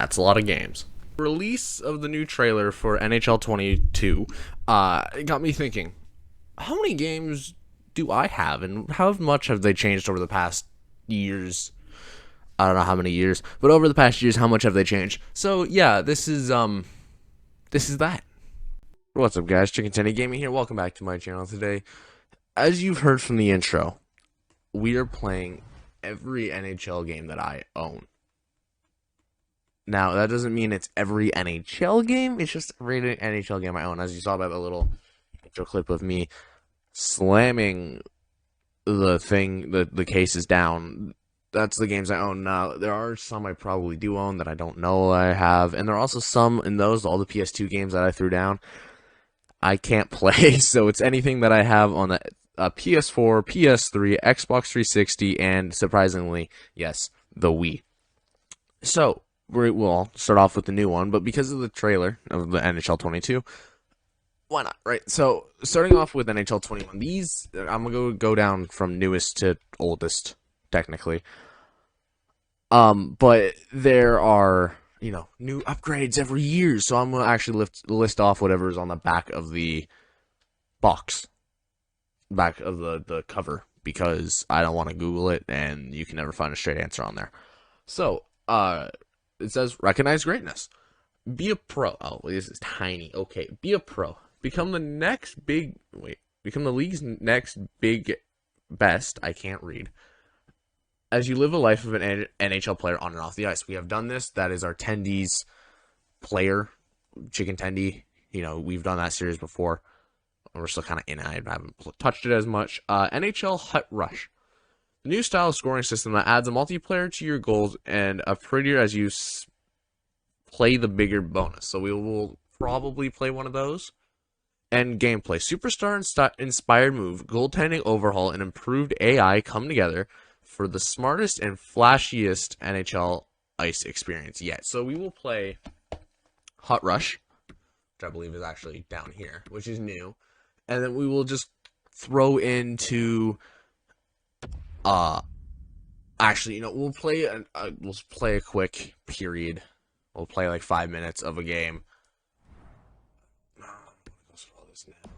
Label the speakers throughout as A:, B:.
A: That's a lot of games. Release of the new trailer for NHL 22 it got me thinking, how many games do I have, and how much have they changed over the past years? I don't know how many years, but over the past years, how much have they changed? So yeah, this is that. What's up, guys? Chicken Tenny Gaming here. Welcome back to my channel today. As you've heard from the intro, we are playing every NHL game that I own. Now, that doesn't mean it's every NHL game. It's just every NHL game I own. As you saw by the little intro clip of me slamming the thing, the cases down. That's the games I own. Now, there are some I probably do own that I don't know I have. And there are also some in those, all the PS2 games that I threw down, I can't play. So it's anything that I have on the PS4, PS3, Xbox 360, and surprisingly, yes, the Wii. So we'll start off with the new one, but because of the trailer of the NHL 22, why not, right? So starting off with NHL 21, these I'm gonna go down from newest to oldest, technically. But there are, new upgrades every year, so I'm gonna actually list off whatever's on the back of the box, back of the cover, because I don't want to Google it and you can never find a straight answer on there. So, it says recognize greatness. Be a pro. Oh, this is tiny. Okay, be a pro. Become the league's next big best. I can't read. As you live a life of an NHL player on and off the ice. We have done this. That is our Tendies player, Chicken Tendy. We've done that series before. We're still kind of in it. I haven't touched it as much. NHL Hut Rush. The new style of scoring system that adds a multiplayer to your goals and a prettier as you play the bigger bonus. So we will probably play one of those. And gameplay. Superstar inspired move, goaltending overhaul, and improved AI come together for the smartest and flashiest NHL ice experience yet. So we will play Hut Rush, which I believe is actually down here, which is new. And then we will just throw into actually, we'll play a quick period. We'll play like 5 minutes of a game. Let's roll this now.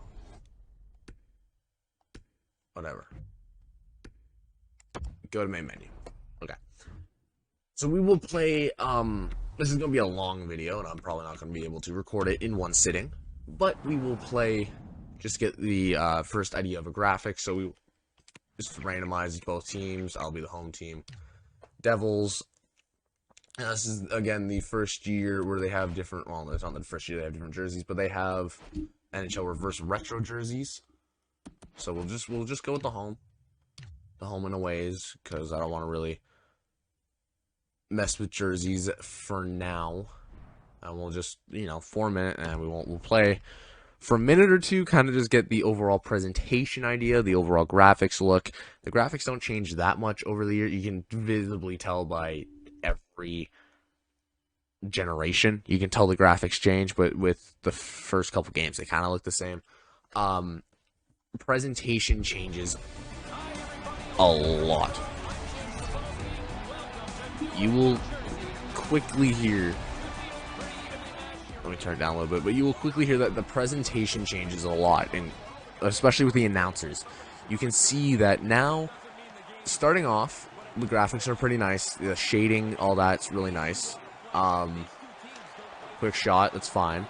A: Whatever. Go to main menu. Okay. So we will play, this is going to be a long video, and I'm probably not going to be able to record it in one sitting. But we will play, just get the first idea of a graphic. So we just randomize both teams. I'll be the home team. Devils. And this is, again, the first year where they have different, well, it's not the first year they have different jerseys, but they have NHL Reverse Retro jerseys. So we'll just go with the home and aways, because I don't want to really mess with jerseys for now. And we'll just, 4 minutes, and we'll play for a minute or two, kind of just get the overall presentation idea, the overall graphics look. The graphics don't change that much over the year. You can visibly tell by every generation. You can tell the graphics change, but with the first couple games, they kind of look the same. Presentation changes a lot. You will quickly hear, let me turn it down a little bit, but you will quickly hear that the presentation changes a lot, and especially with the announcers. You can see that now, starting off, the graphics are pretty nice. The shading, all that's really nice. Quick shot, that's fine.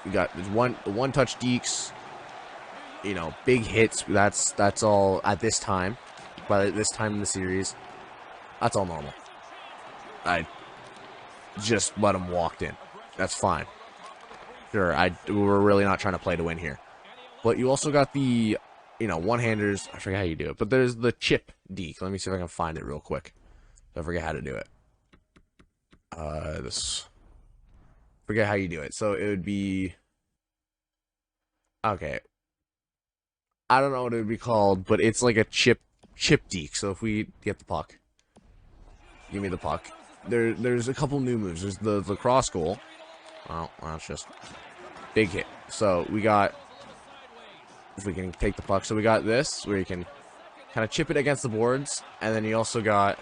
A: We got one touch dekes, big hits. That's all at this time. By this time in the series, that's all normal. I just let them walk in. That's fine. Sure, we're really not trying to play to win here. But you also got the, one-handers. I forget how you do it. But there's the chip deke. Let me see if I can find it real quick. I forget how to do it. Forget how you do it. So it would be, okay. I don't know what it would be called, but it's like a chip deke. So if we get the puck, give me the puck. There's a couple new moves. There's the cross goal. Well, that's just big hit. So we got, if we can take the puck, so we got this where you can kind of chip it against the boards, and then you also got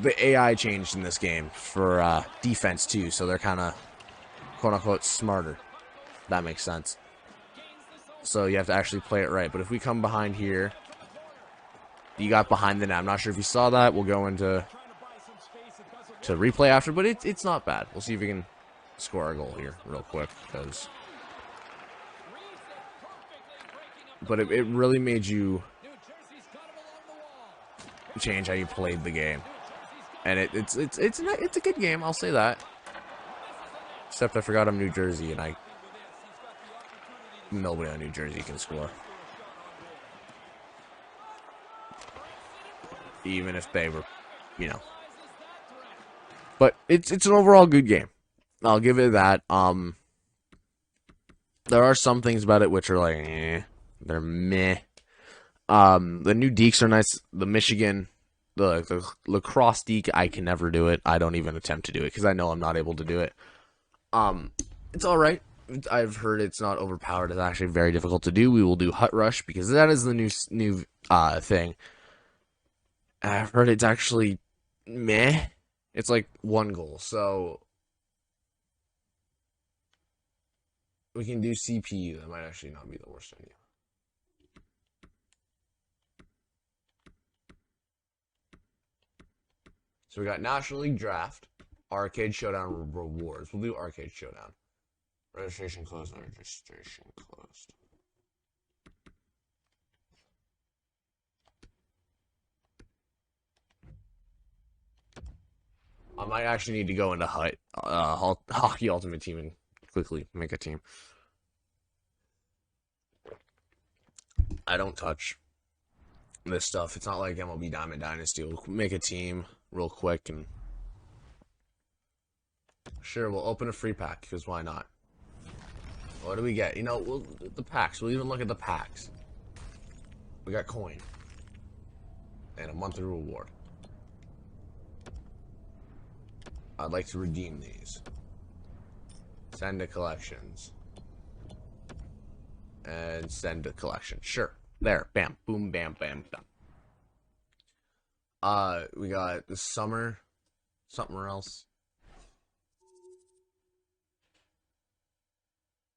A: the AI changed in this game for defense too, so they're kind of quote-unquote smarter. That makes sense. So you have to actually play it right. But if we come behind here, you got behind the net. I'm not sure if you saw that. We'll go into replay after, but it's not bad. We'll see if we can score our goal here real quick, but it really made you change how you played the game, and it's a good game. I'll say that. Except I forgot I'm New Jersey, and nobody on New Jersey can score, even if they were, you know. But it's an overall good game. I'll give it that. There are some things about it which are like, they're meh. The new dekes are nice. The Michigan, the lacrosse deke, I can never do it. I don't even attempt to do it because I know I'm not able to do it. It's all right. I've heard it's not overpowered. It's actually very difficult to do. We will do Hut Rush because that is the new thing. I've heard it's actually meh. It's like 1 goal, so we can do CPU. That might actually not be the worst idea. So we got National League Draft, Arcade Showdown rewards. We'll do Arcade Showdown. Registration closed. Registration closed. I might actually need to go into Hockey Ultimate Team and quickly make a team. I don't touch this stuff. It's not like MLB Diamond Dynasty. We'll make a team real quick and sure, we'll open a free pack because why not? What do we get? You know, the packs. We'll even look at the packs. We got coin and a monthly reward. I'd like to redeem these. Send to collections. And send to collection. Sure. There. Bam. Boom. Bam. Bam. Done. We got the summer. Something else.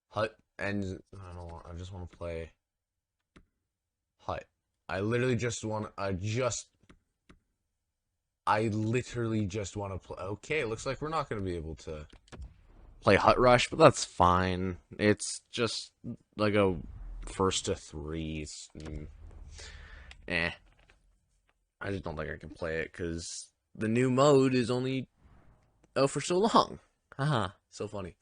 A: Hut. And I don't want. I just want to play Hut. I literally just want. I literally just want to play. Okay, looks like we're not going to be able to play Hut Rush, but that's fine. It's just like a 1st to 3. I just don't think I can play it because the new mode is only out for so long. Haha, so funny.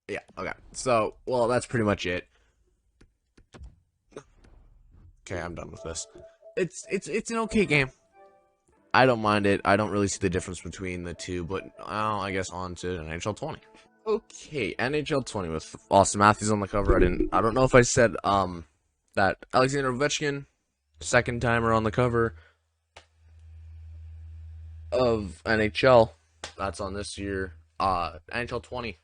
A: Yeah, okay. So, well, that's pretty much it. Okay, I'm done with this. It's an okay game. I don't mind it. I don't really see the difference between the two, but I guess on to NHL 20. Okay, NHL 20 with Austin Matthews on the cover. I don't know if I said that Alexander Ovechkin, second timer on the cover of NHL. That's on this year. NHL 20.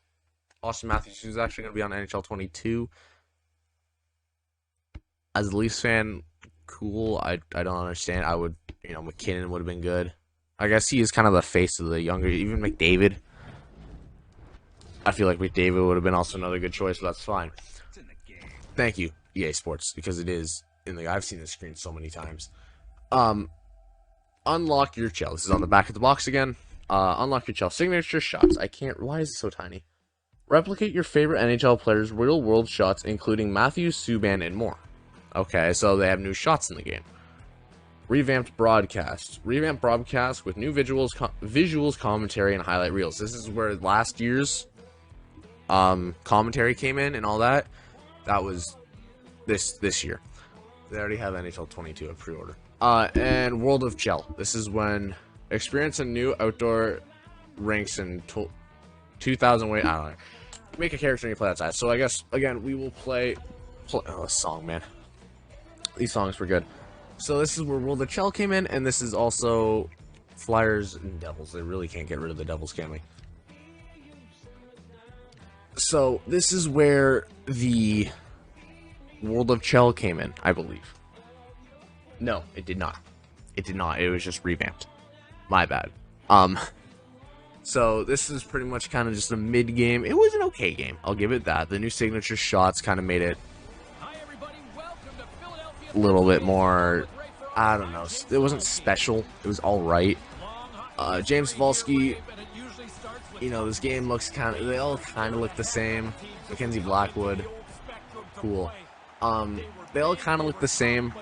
A: Austin Matthews, who's actually going to be on NHL 22. As a Leafs fan, cool. I don't understand. I would, McKinnon would have been good. I guess he is kind of the face of the younger, even McDavid. I feel like McDavid would have been also another good choice, but that's fine. Thank you, EA Sports, because it is in the. I've seen this screen so many times. Unlock your Chell. This is on the back of the box again. Unlock your Chell signature shots. I can't. Why is it so tiny? Replicate your favorite NHL players' real-world shots, including Matthews, Subban, and more. Okay, so they have new shots in the game. Revamped broadcast. Revamped broadcast with new visuals, commentary, and highlight reels. This is where last year's commentary came in and all that. That was this year. They already have NHL 22 at pre-order. And World of Chell. This is when experience a new outdoor rinks and 2,000 weight. I don't know. Make a character and you play outside. So I guess again we will play a song, man. These songs were good. So this is where World of Chell came in, and this is also Flyers and Devils. They really can't get rid of the Devils, can we? So this is where the World of Chell came in, I believe. No, it did not. It did not. It was just revamped. My bad. So this is pretty much kind of just a mid game. It was an okay game. I'll give it that. The new signature shots kind of made it a little bit more, I don't know. It wasn't special. It was all right. James Volsky, you know, this game looks kind of, they all kind of look the same. Mackenzie Blackwood, cool. They all kind of look the same.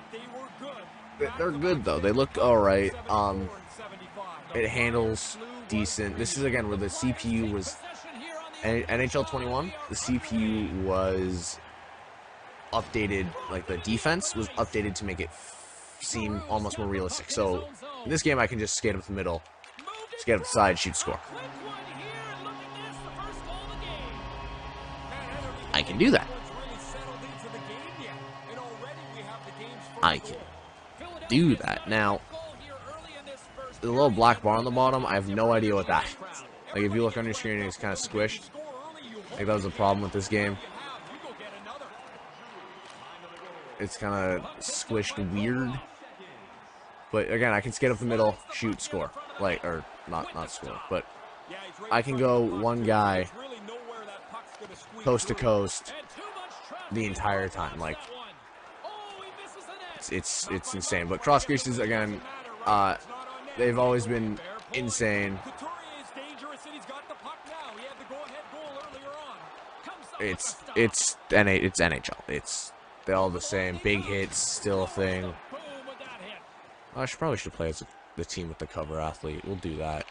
A: They're good though. They look all right. It handles decent. This is again where the CPU was NHL 21. The CPU was updated, like the defense was updated to make it seem almost more realistic. So in this game, I can just skate up the middle, skate up the side, shoot, score. I can do that. I can do that. Now, the little black bar on the bottom, I have no idea what that is. Like, if you look on your screen, it's kind of squished. I think that was a problem with this game. It's kind of squished weird. But again, I can skate up the middle, shoot, score. Like, or not score, but I can go one guy coast to coast the entire time. Like, it's insane. But cross creases, again, they've always been insane. It's NHL. They're all the same. Big hits, still a thing. I probably should play as the team with the cover athlete. We'll do that.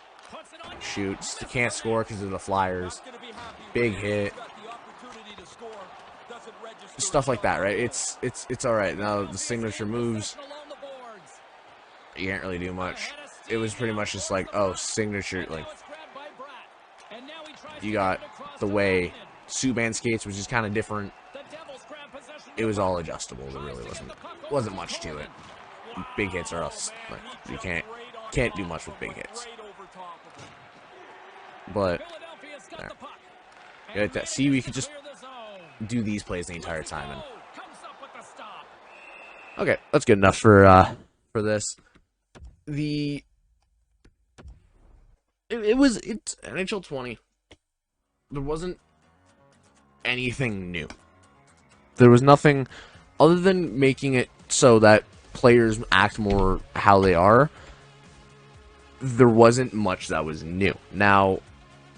A: Shoots. They can't score because of the Flyers. Big hit. Stuff like that, right? It's all right. Now the signature moves, you can't really do much. It was pretty much just like, oh, signature, like, you got the way Subban skates, which is kind of different. It was all adjustable. There really wasn't much to it. Big hits are us. Like, you can't do much with big hits. But there. See, we could just do these plays the entire time. And okay, that's good enough for this. It's NHL 20. There wasn't anything new. There was nothing other than making it so that players act more how they are. There wasn't much that was new. Now,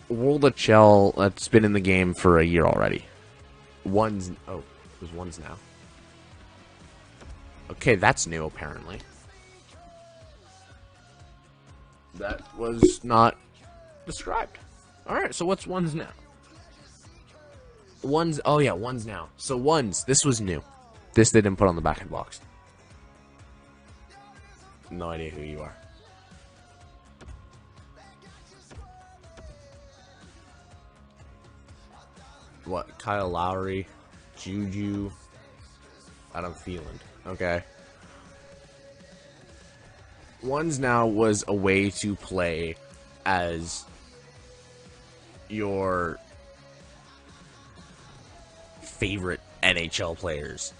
A: World of Chell, that's been in the game for a year already. It was one's now. Okay, that's new apparently. That was not described. Alright, so what's one's now? Oh yeah, one's now. So one's, this was new. This they didn't put on the back of the box. No idea who you are. What? Kyle Lowry, Juju, Adam Thielen. Okay. Ones now was a way to play as your favorite NHL players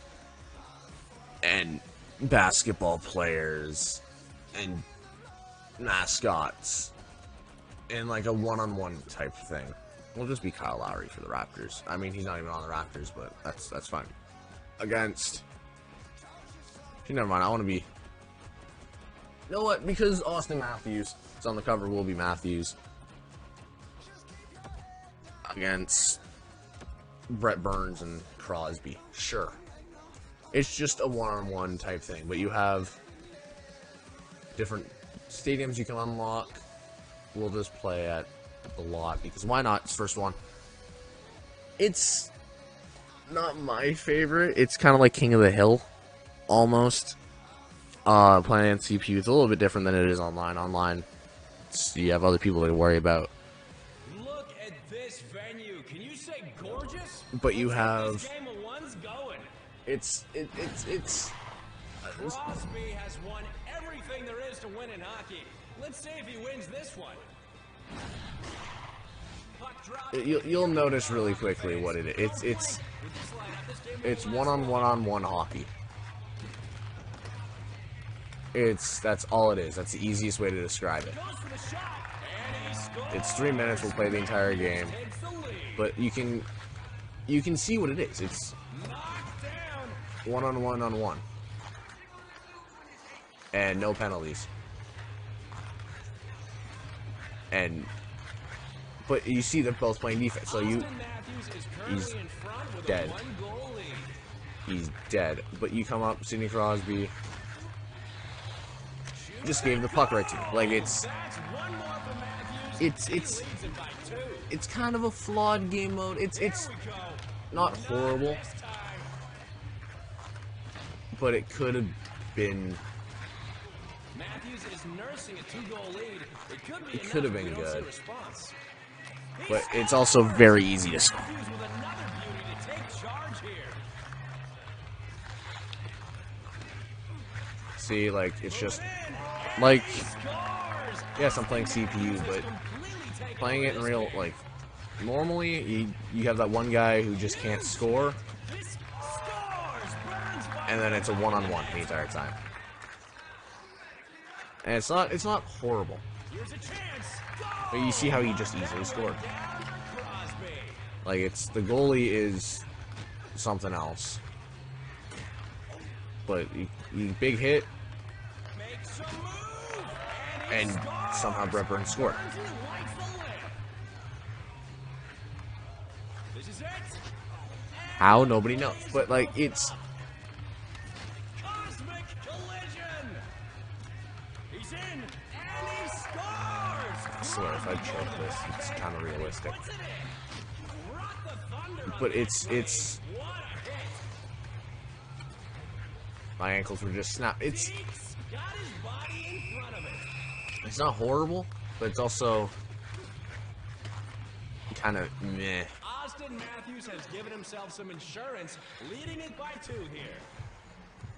A: and basketball players and mascots in like a one-on-one type thing. We'll just be Kyle Lowry for the Raptors. I mean, he's not even on the Raptors, but that's fine. Against, never mind. I want to be. You know what? Because Austin Matthews is on the cover, will be Matthews against Brett Burns and Crosby. Sure. It's just a one-on-one type thing, but you have different stadiums you can unlock. We'll just play at the lot because why not? It's first one. It's not my favorite. It's kind of like King of the Hill, almost. Playing on CPU, it's a little bit different than it is online. Online, you have other people to worry about.
B: Look at this venue. Can you say gorgeous?
A: But you have.
B: This game of one's going.
A: It's.
B: Crosby has won everything there is to win in hockey. Let's see if he wins this one.
A: you'll notice really quickly what it is. It's one-on-one-on-one hockey. That's all it is. That's the easiest way to describe it. It's 3 minutes. We'll play the entire game, but you can see what it is. It's one-on-one-on-one, and no penalties. But you see they're both playing defense, so he's dead. He's dead. But you come up, Sidney Crosby just gave the puck right to you. Like it's kind of a flawed game mode. It's not horrible, but it could have been. It could have been good, but it's also very easy to score. See, like, it's just like, yes, I'm playing CPU, but playing it in real, like, normally you have that one guy who just can't score, and then it's a one-on-one the entire time. And it's not horrible. But you see how he just easily scored. Like, the goalie is something else. But you big hit, and somehow Brent Burns scored. How? Nobody knows. But, like, it's... I swear, if I choke this, it's kind of realistic. But it's... My ankles were just snapped. It's not horrible, but it's also kind of meh.
B: Austin Matthews has given himself some insurance, leading it by 2 here.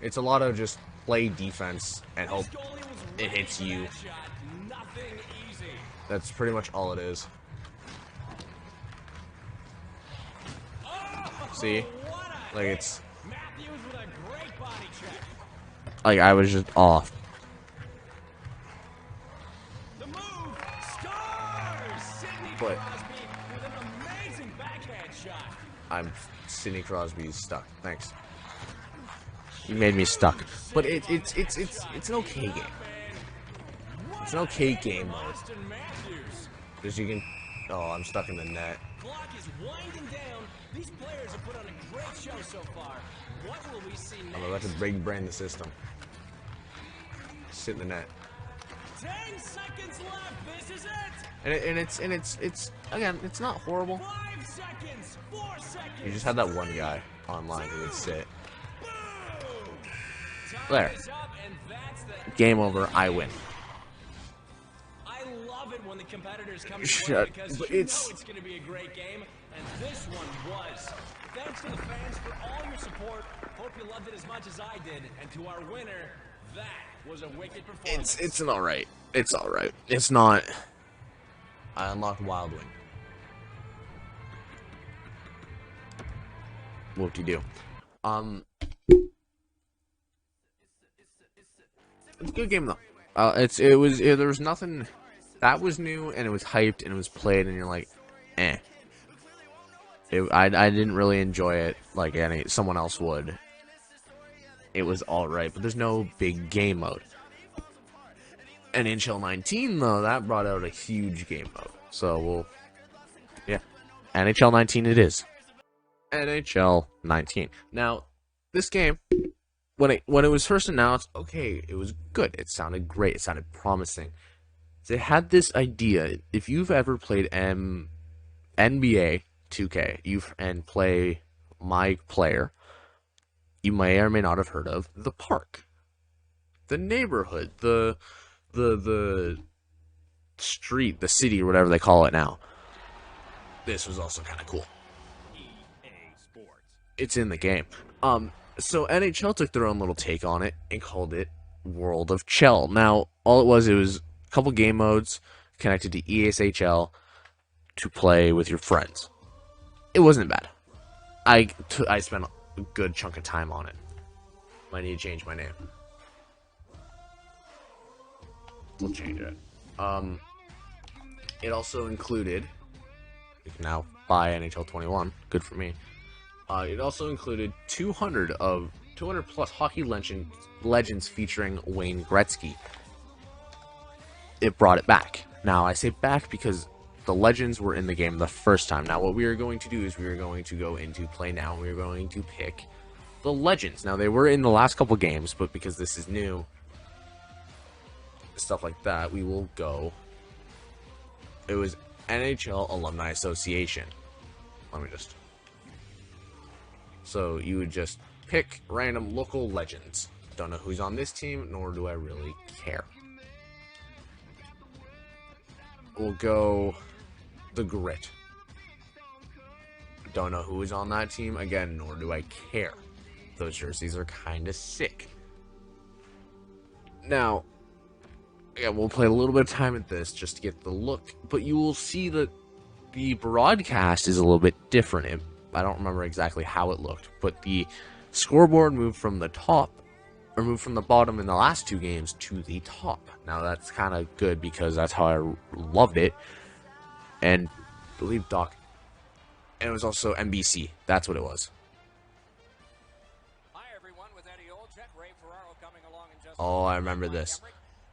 A: It's a lot of just play defense and hope it hits you. That's pretty much all it is. See? Like, it's... Like, I was just off. But Sidney Crosby's stuck. Thanks. You made me stuck. But it's an okay game. It's an okay game mode. Because you can... Oh, I'm stuck in the net.
B: Clock is winding down. These players have put on a great show so far. What will we see next?
A: I'm about to big brain the system. Sit in the net.
B: 10 seconds left. This is it.
A: And it's again, it's not horrible.
B: 5 seconds. 4 seconds.
A: You just had that one guy online who would sit. There. Game over. I win.
B: I love it when the competitors come
A: Shut.
B: because
A: But
B: you
A: it's...
B: know it's going to be a great game, and this one was. Thanks to the fans for all your support. Hope you loved it as much as I did, and to our winner, that was a wicked performance.
A: It's an alright. It's alright. It's not... I unlocked Wild Wing. Whoop-de-doo. It's a good game though. There was nothing that was new, and it was hyped, and it was played, and you're like, eh. I didn't really enjoy it like someone else would. It was alright, but there's no big game mode. NHL 19 though, that brought out a huge game mode. So yeah, NHL 19 it is. NHL 19. Now, this game, when it was first announced, okay, it was good. It sounded great. It sounded promising. They had this idea. If you've ever played NBA 2K, and play My Player, you may or may not have heard of the park, the neighborhood, the street, the city, or whatever they call it now. This was also kind of cool. It's in the game. So NHL took their own little take on it and called it World of Chell. Now, all it was a couple game modes connected to ESHL to play with your friends. It wasn't bad. I spent a good chunk of time on it. Might need to change my name. We'll change it. It also included, you can now buy NHL 21, good for me. It also included 200 plus hockey legends featuring Wayne Gretzky. It brought it back. Now, I say back because the legends were in the game the first time. Now, what we are going to do is we are going to go into Play Now, and we are going to pick the legends. Now, they were in the last couple games, but because this is new, stuff like that, we will go. It was NHL Alumni Association. Let me just. So you would just pick random local legends. Don't know who's on this team, nor do I really care. We'll go the Grit. Don't know who is on that team, again, nor do I care. Those jerseys are kind of sick. Now, yeah, we'll play a little bit of time at this just to get the look, but you will see that the broadcast is a little bit different. I don't remember exactly how it looked, but the scoreboard moved from the top, or moved from the bottom in the last two games to the top. Now that's kind of good because that's how I loved it. And I believe Doc, and it was also NBC. That's what it was.
B: Hi everyone, with Eddie Olczyk, Ray Ferraro coming along in just
A: Oh, I remember this.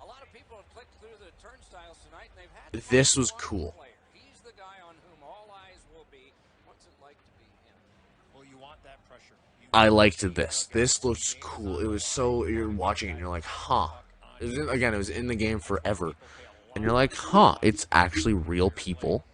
B: A lot of people have clicked through the turnstiles tonight and they've had
A: This was cool.
B: He's the guy on whom all eyes will be. What's it like to be him? Well, you want that pressure.
A: I liked this. This looks cool. It was so, you're watching it and you're like, huh. It was in the game forever. And you're like, huh, it's actually real people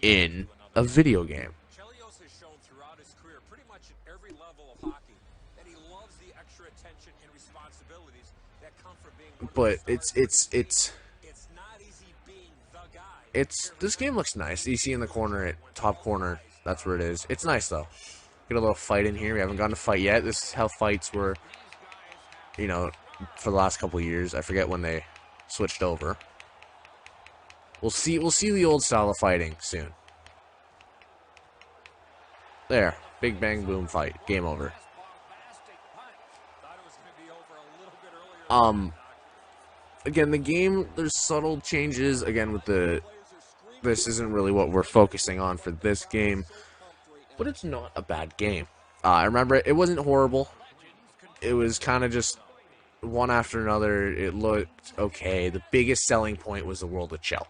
A: in a video game.
B: Chelios has shown throughout his career, pretty much at every level of hockey, that he loves the extra attention and responsibilities that come from being one of
A: But
B: the stars.
A: it's
B: not easy being the guy.
A: this game looks nice. You see in the corner, top corner, that's where it is. It's nice though. Get a little fight in here. We haven't gotten a fight yet. This is how fights were, you know, for the last couple of years. I forget when they switched over. We'll see the old style of fighting soon. There. Big bang boom fight. Game over. Again, the game, there's subtle changes. Again, with this isn't really what we're focusing on for this game, but it's not a bad game. I remember it wasn't horrible. It was kind of just one after another. It looked okay. The biggest selling point was the World of Chell.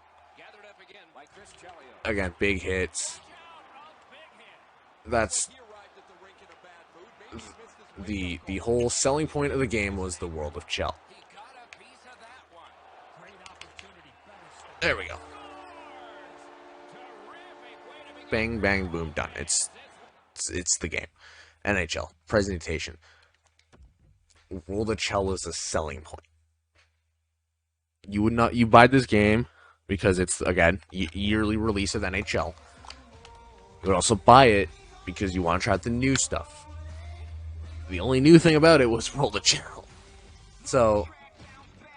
A: Again, big hits. That's the whole selling point of the game was the World of Chell. There we go. Bang, bang, boom, done. It's the game. NHL presentation. World of Chell is a selling point. You buy this game because it's, again, yearly release of NHL. You would also buy it because you want to try out the new stuff. The only new thing about it was World of Chell. So,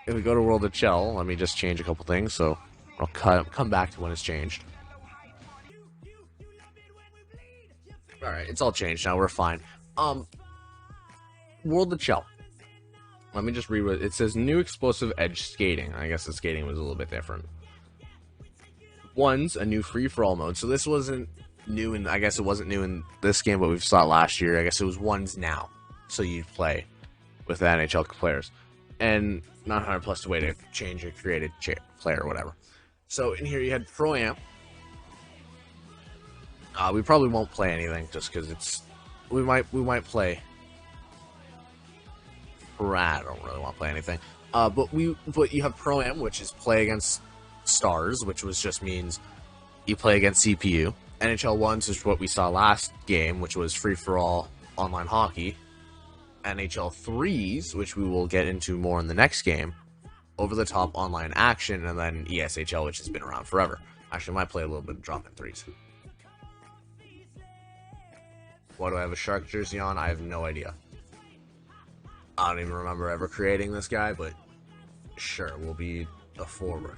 A: if we go to World of Chell, let me just change a couple things, so I'll come back to when it's changed. Alright, it's all changed now, we're fine. World of Chell. Let me just read what it says. New explosive edge skating. I guess the skating was a little bit different. One's a new free-for-all mode. So this wasn't new, and I guess it wasn't new in this game, but we saw it last year. I guess it was one's now. So you'd play with the NHL players. And 900 plus the way to change or create a player or whatever. So in here you had Pro-Am. We probably won't play anything just because it's... We might play... I don't really want to play anything. But you have Pro-Am, which is play against stars, which just means you play against CPU. NHL 1s is what we saw last game, which was free-for-all online hockey. NHL 3s, which we will get into more in the next game, over-the-top online action, and then ESHL, which has been around forever. Actually, I might play a little bit of drop-in 3s. Why do I have a Shark jersey on? I have no idea. I don't even remember ever creating this guy, but sure, we'll be a forward.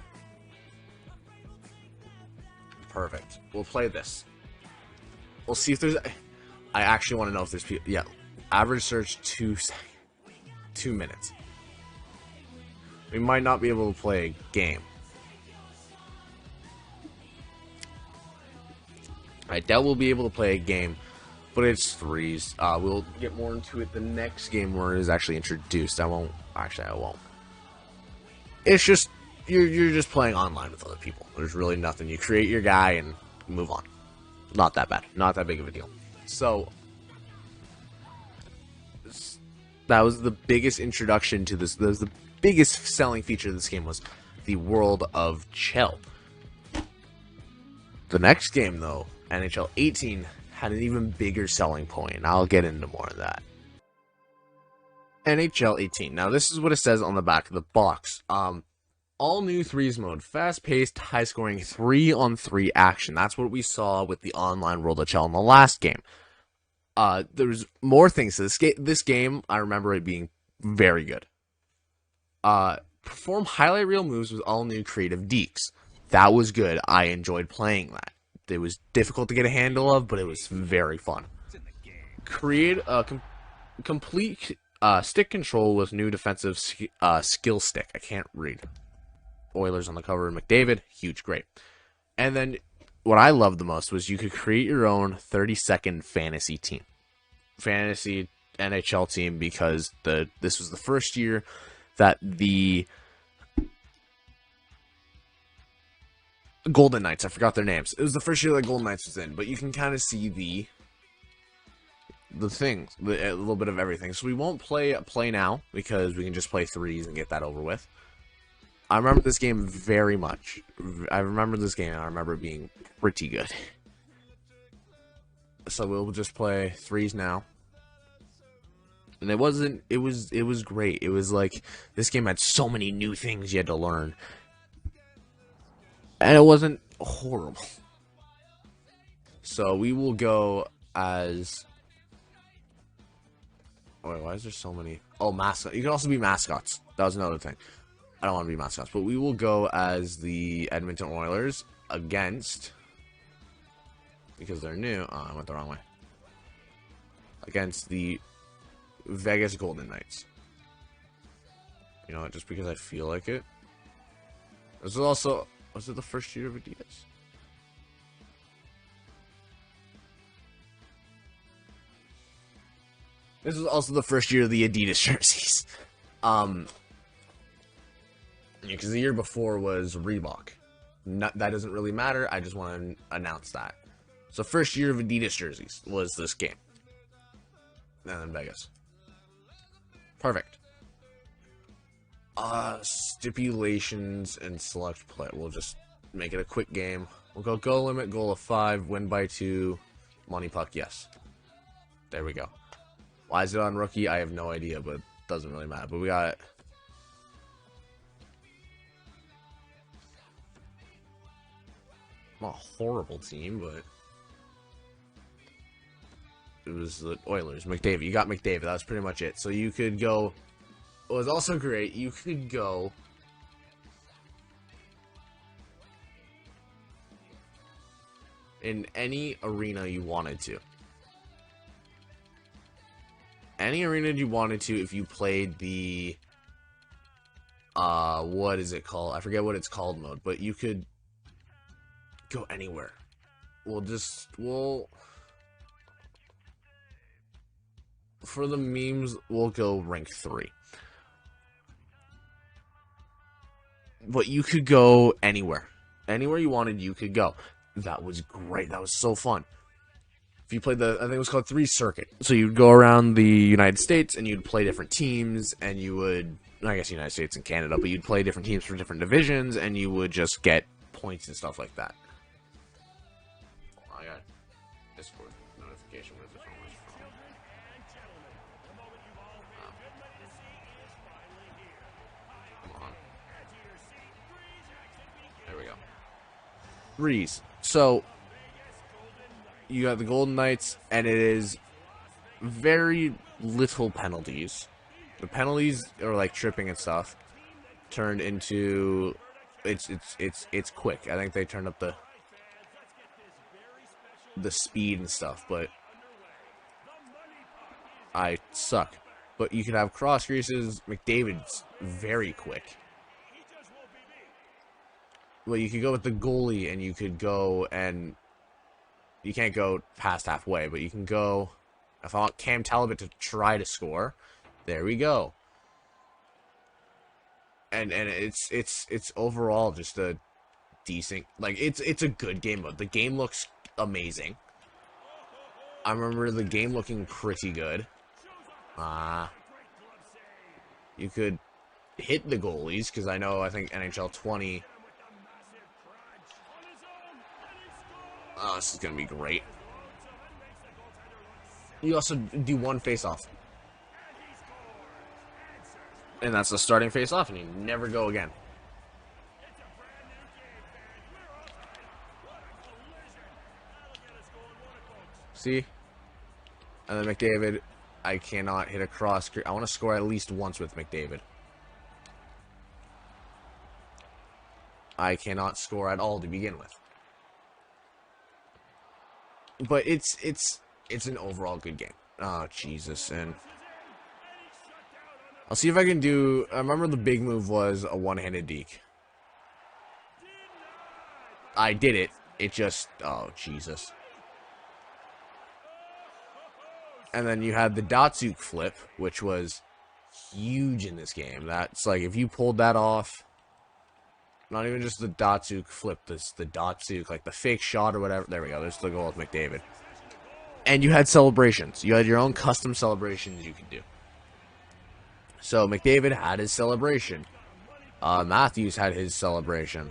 A: Perfect. We'll play this. We'll see if there's... I actually want to know if there's people... Yeah. Average search 2 minutes. We might not be able to play a game. I doubt we'll be able to play a game, but it's threes. We'll get more into it the next game where it is actually introduced. I won't. Actually, I won't. It's just you're just playing online with other people. There's really nothing. You create your guy and move on. Not that bad. Not that big of a deal. So that was the biggest introduction to this. That was the biggest selling feature of this game, was the world of Chell. The next game, though, NHL 18, had an even bigger selling point. I'll get into more of that. NHL 18. Now, this is what it says on the back of the box. All new threes mode. Fast-paced, high-scoring 3-on-3 action. That's what we saw with the online World of Chell in the last game. There's more things to this game. This game, I remember it being very good. Perform highlight reel moves with all new creative deeks. That was good. I enjoyed playing that. It was difficult to get a handle of, but it was very fun. Create a complete stick control with new defensive skill stick. I can't read. Oilers on the cover, McDavid, huge, great. And then what I loved the most was you could create your own 30-second fantasy team. Fantasy NHL team, because this was the first year that the Golden Knights, I forgot their names. It was the first year that Golden Knights was in, but you can kind of see the things, a little bit of everything. So we won't play now, because we can just play threes and get that over with. I remember this game very much. I remember this game, and I remember it being pretty good. So we'll just play threes now. And it was great. It was like, this game had so many new things you had to learn. And it wasn't horrible. So we will go as... Wait, why is there so many? Oh, mascot. You can also be mascots. That was another thing. I don't want to be mascots. But we will go as the Edmonton Oilers against... Because they're new. Oh, I went the wrong way. Against the Vegas Golden Knights. You know, just because I feel like it. This is also... Was it the first year of Adidas? This was also the first year of the Adidas jerseys. Because the year before was Reebok. That doesn't really matter. I just want to announce that. So first year of Adidas jerseys was this game. And then Vegas. Perfect. Stipulations and select play. We'll just make it a quick game. We'll go goal limit, goal of 5, win by 2, money puck, yes. There we go. Why is it on rookie? I have no idea, but it doesn't really matter. But we got... Not a horrible team, but... It was the Oilers. McDavid. You got McDavid. That was pretty much it. So you could go... What was also great, you could go... in any arena you wanted to. Any arena you wanted to if you played the... what is it called? I forget what it's called mode, but you could go anywhere. We'll... For the memes, we'll go rank 3. But you could go anywhere. Anywhere you wanted, you could go. That was great. That was so fun. If you played I think it was called 3 Circuit. So you'd go around the United States, and you'd play different teams, and you would... I guess United States and Canada, but you'd play different teams for different divisions, and you would just get points and stuff like that. Oh, I got Discord notification. Where's this from? Come on. There we go. Threes. So, you got the Golden Knights, and it is very little penalties. The penalties are like tripping and stuff turned into it's quick. I think they turned up the the speed and stuff, but I suck. But you could have cross creases. McDavid's very quick. Well, you could go with the goalie, and you could go and you can't go past halfway, but you can go. If I want Cam Talbot to try to score, there we go. And it's overall just a decent, like, it's a good game mode. The game looks amazing. I remember the game looking pretty good. You could hit the goalies, because I think NHL 20. Oh, this is gonna be great. You also do one face-off, and that's the starting face-off, and you never go again. See? And then McDavid, I cannot hit a cross. I want to score at least once with McDavid. I cannot score at all to begin with. But it's an overall good game. Oh, Jesus. And I'll see if I can do... I remember the big move was a one-handed deke. I did it. It just... Oh, Jesus. And then you had the Datsuk flip, which was huge in this game. That's like, if you pulled that off... Not even just the Datsuk flip, the Datsuk, like the fake shot or whatever. There we go. There's the goal with McDavid. And you had celebrations. You had your own custom celebrations you could do. So McDavid had his celebration. Matthews had his celebration.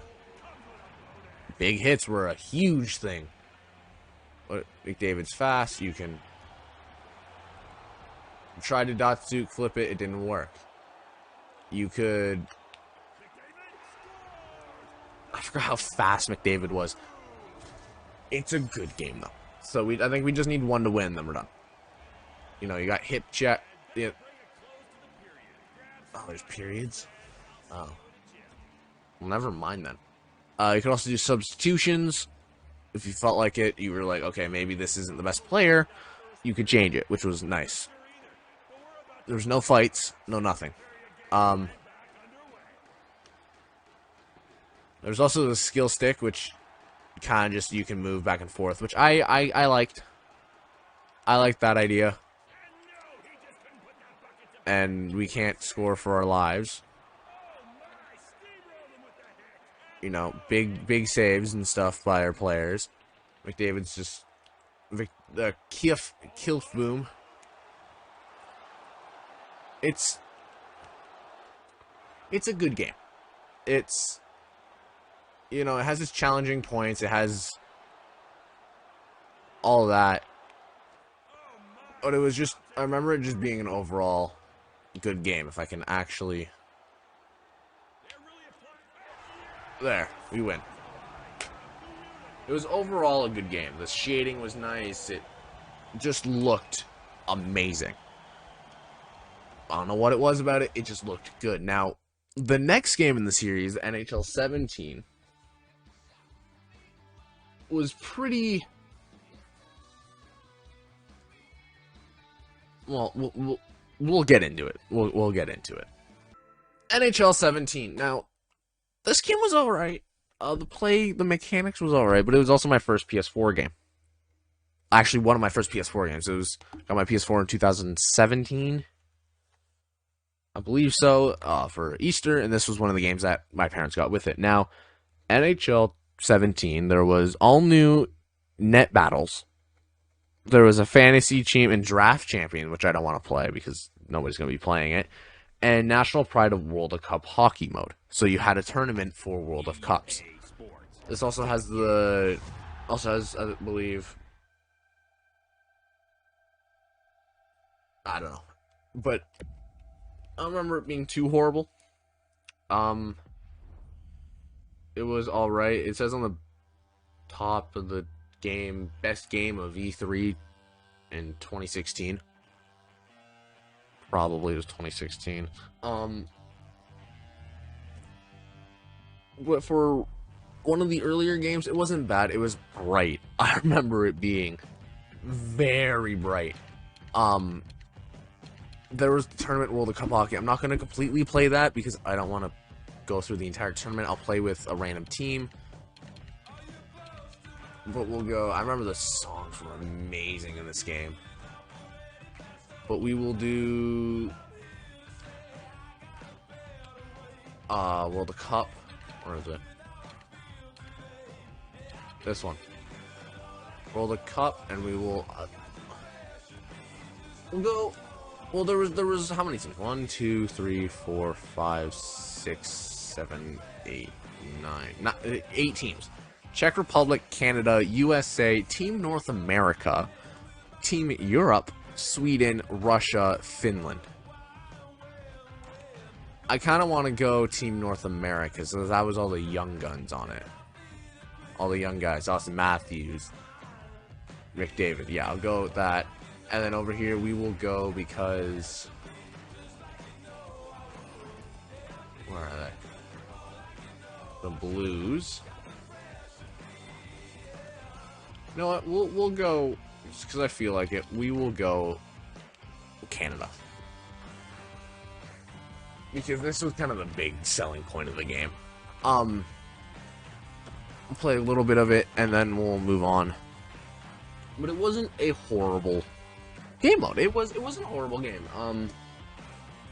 A: Big hits were a huge thing. But McDavid's fast. You can try to Datsuk flip it. It didn't work. You could... I forgot how fast McDavid was. It's a good game, though. So I think we just need one to win, then we're done. You know, you got hip check. Yeah. Oh, there's periods? Oh. Well, never mind then. You can also do substitutions. If you felt like it, you were like, okay, maybe this isn't the best player. You could change it, which was nice. There was no fights, no nothing. There's also the skill stick, which kind of just you can move back and forth, which I liked. I liked that idea. And we can't score for our lives. You know, big saves and stuff by our players. McDavid's just the Kilf boom. It's a good game. It's, you know, it has its challenging points. It has all of that. But it was just, I remember it just being an overall good game. If I can actually... There, we win. It was overall a good game. The shading was nice. It just looked amazing. I don't know what it was about it. It just looked good. Now, the next game in the series, NHL 17... was pretty... Well, we'll get into it. We'll get into it. NHL 17. Now, this game was alright. The mechanics was alright, but it was also my first PS4 game. Actually, one of my first PS4 games. Got my PS4 in 2017. I believe so, for Easter, and this was one of the games that my parents got with it. Now, NHL 17, there was all new net battles. There was a fantasy team and draft champion, which I don't want to play because nobody's going to be playing it, and National Pride of World of Cup hockey mode. So you had a tournament for World of Cups. This also has I believe, I don't know, but I don't remember it being too horrible. It was alright. It says on the top of the game, best game of E3 in 2016. Probably it was 2016. But for one of the earlier games, it wasn't bad. It was bright. I remember it being very bright. There was the Tournament World Cup Hockey. I'm not going to completely play that because I don't want to go through the entire tournament. I'll play with a random team. But we'll go... I remember the songs were amazing in this game. But we will do... World Cup. Where is it? This one. World Cup, and we will... we'll go... Well, there was how many teams? 1, 2, 3, 4, 5, 6, 7, 8, 9... 8 teams. Czech Republic, Canada, USA, Team North America, Team Europe, Sweden, Russia, Finland. I kind of want to go Team North America, so that was all the young guns on it. All the young guys. Austin Matthews, Rick David. Yeah, I'll go with that. And then over here we will go because... Where are they? The Blues. You know what? We'll go, just because I feel like it, we will go Canada. Because this was kind of the big selling point of the game. We'll play a little bit of it, and then we'll move on. But it wasn't a horrible game mode. It wasn't a horrible game.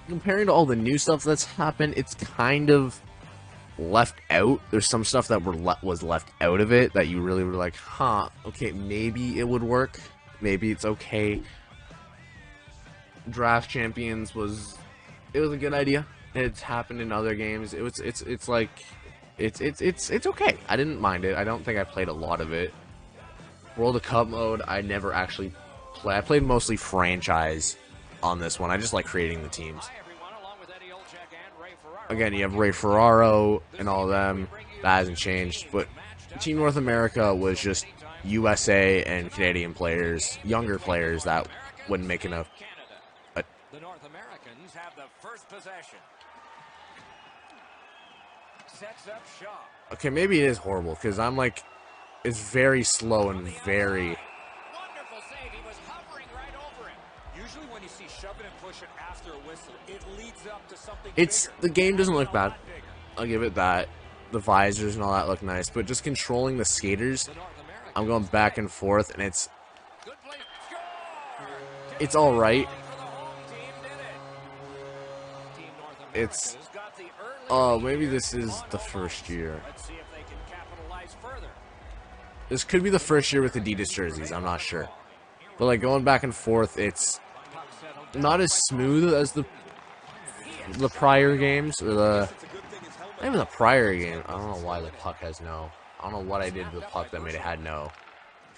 A: Comparing to all the new stuff that's happened, it's kind of left out. There's some stuff that was left out of it that you really were like, huh, okay, maybe it would work. Maybe it's okay. Draft Champions was a good idea. It's happened in other games. It's like it's okay. I didn't mind it. I don't think I played a lot of it. World Cup mode, I never actually play. I played mostly franchise on this one. I just like creating the teams. Again, you have Ray Ferraro and all of them. That hasn't changed. But Team North America was just USA and Canadian players, younger players that wouldn't make enough.
C: The North Americans have the first possession. Sets up shot.
A: Okay, maybe it is horrible because I'm like, it's very slow and very.
C: Wonderful save. He was hovering right over it. Usually when you see shove it and push it after a whistle, it leads up to something.
A: The game doesn't look bad. I'll give it that. The visors and all that look nice, but just controlling the skaters, I'm going back and forth, and it's all right. It's maybe this is the first year. This could be the first year with Adidas jerseys. I'm not sure, but like going back and forth, it's not as smooth as the prior games or not even the prior game. I don't know why the puck has no. I don't know what I did to the puck that made it had no.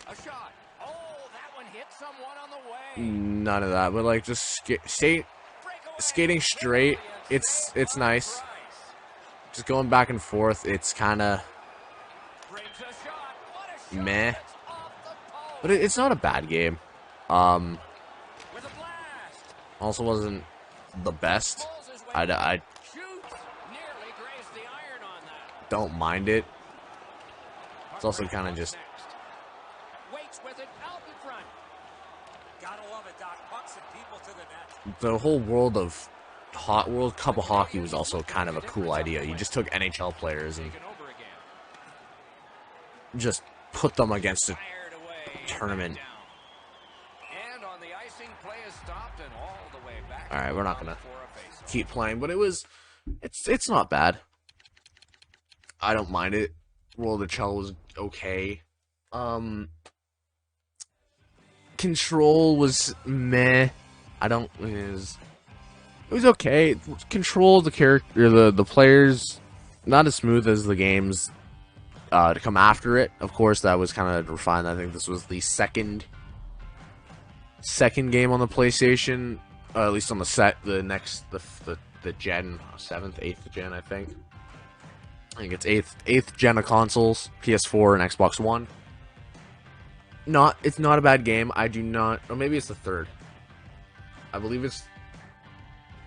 C: A shot. Oh, that one hit someone on the way.
A: None of that, but like just skating straight. It's nice. Just going back and forth. It's kind of meh, but it's not a bad game. Also wasn't the best. I don't mind it. It's also kind of just. The whole world of World Cup of Hockey was also kind of a cool idea. You just took NHL players and just put them against a tournament. All right, we're not gonna keep playing, but it's not bad. I don't mind it. World of Chell was okay. Control was meh. It was okay. Control the character, the players, not as smooth as the games to come after it. Of course, that was kind of refined. I think this was the second game on the PlayStation, at least on the the gen 7th, 8th gen, I think. I think it's 8th gen of consoles, PS4 and Xbox One. It's not a bad game. I do not, or maybe it's the third. I believe it's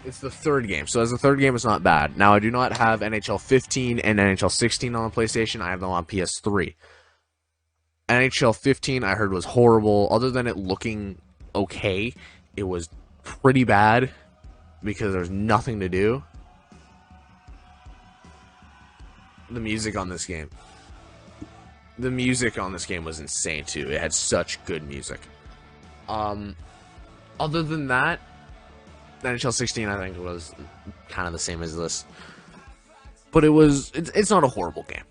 A: It's the third game, so as the third game, it's not bad. Now, I do not have NHL 15 and NHL 16 on the PlayStation. I have them on PS3. NHL 15, I heard, was horrible. Other than it looking okay, it was pretty bad because there's nothing to do. The music on this game. The music on this game was insane, too. It had such good music. Other than that, NHL 16, I think, was kind of the same as this. But it's not a horrible game.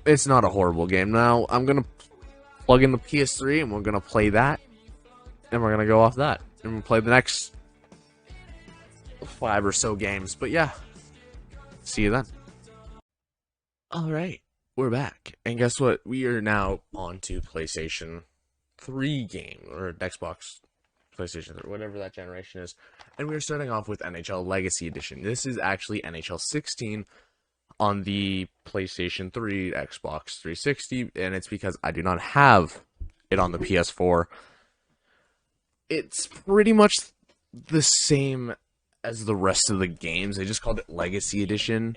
A: It's not a horrible game. Now, I'm going to plug in the PS3, and we're going to play that. And we're going to go off that. And we'll play the next 5 or so games. But yeah, see you then. Alright, we're back. And guess what? We are now on to PlayStation 3 game, or Xbox, PlayStation 3, whatever that generation is. And we're starting off with NHL Legacy Edition. This is actually NHL 16 on the PlayStation 3, Xbox 360, and it's because I do not have it on the PS4. It's pretty much the same as the rest of the games. They just called it Legacy Edition.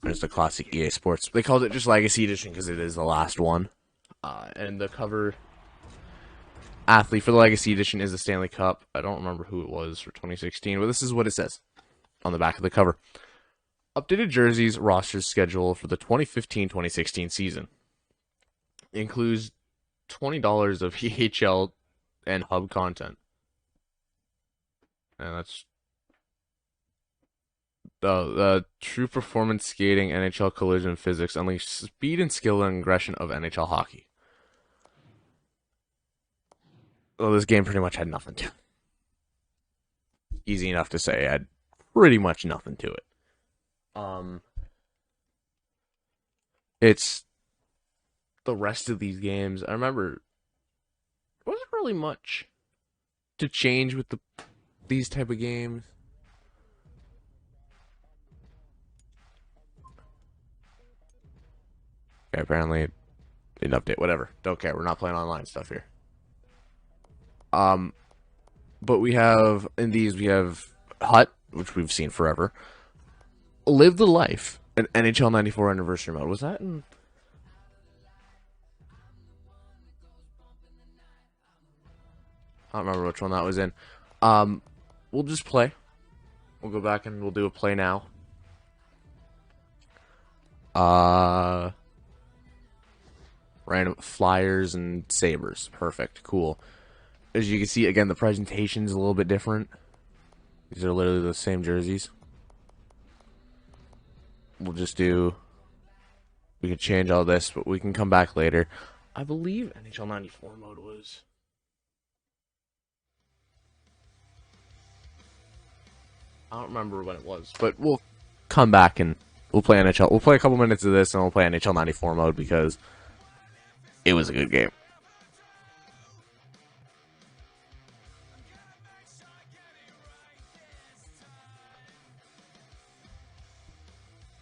A: There's the classic EA Sports. They called it just Legacy Edition because it is the last one. And the cover athlete for the Legacy Edition is the Stanley Cup. I don't remember who it was for 2016, but this is what it says on the back of the cover. Updated jerseys rosters schedule for the 2015-2016 season. It includes $20 of EHL and hub content. And that's the true performance skating, NHL collision physics, unleash speed and skill and aggression of NHL hockey. Well, this game pretty much had nothing to it. Easy enough to say, it had pretty much nothing to it. It's the rest of these games. I remember there wasn't really much to change with these type of games. Okay, apparently didn't update. Whatever. Don't care. We're not playing online stuff here. But we have in these we have Hut, which we've seen forever. Live the Life, an NHL 94 anniversary mode. Was that in? I don't remember which one that was in. We'll just play. We'll go back and we'll do a play now. Random Flyers and Sabres. Perfect. Cool. As you can see, again, the presentation's a little bit different. These are literally the same jerseys. We'll just do... We can change all this, but we can come back later. I believe NHL 94 mode was... I don't remember when it was, but we'll come back and we'll play NHL. We'll play a couple minutes of this, and we'll play NHL 94 mode because it was a good game.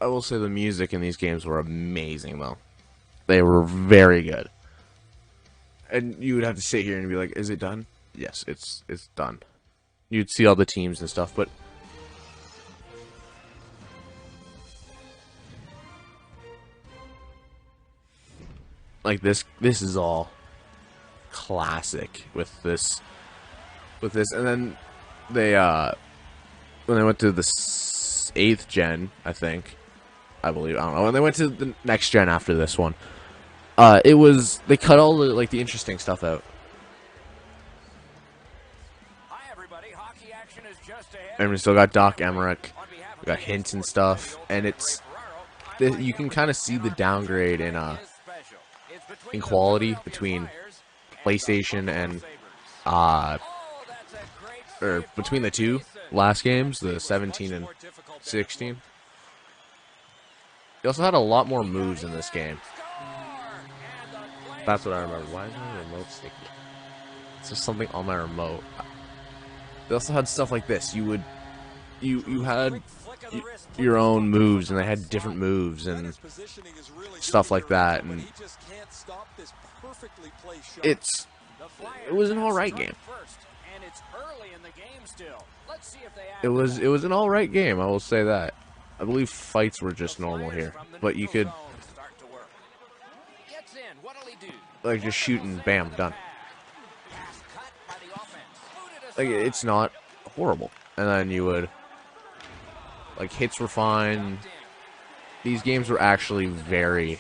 A: I will say the music in these games were amazing, though. They were very good. And you would have to sit here and be like, is it done? Yes, it's done. You'd see all the teams and stuff, but... Like, this is all classic with this. And then they, when they went to the 8th gen, I believe, I don't know, when they went to the next gen after this one, they cut all the, like, the interesting stuff out.
C: Hi everybody, hockey action is just ahead.
A: And we still got Doc Emmerich, we got hints and stuff, and you can kind of see the downgrade in quality between PlayStation and, or between the two last games, the 17 and 16. They also had a lot more moves in this game. That's what I remember. Why is my remote sticky? It's just something on my remote. They also had stuff like this. You had your own moves, and they had different moves and stuff like that. And it was an alright game.
C: It's early in the game still. Let's see if they add
A: It was
C: to that.
A: an all right game. I will say that. I believe fights were just normal
C: Flyers
A: here,
C: from the
A: but you
C: neutral
A: could
C: zone start to work. Gets in. What'll he do?
A: like just shoot
C: Wonderful
A: and
C: save
A: bam,
C: with the
A: done.
C: pad. Pass cut by the offense. Booted
A: Like
C: aside.
A: it's not horrible. And then you would like hits were fine.
C: Ducked in.
A: These games were actually very,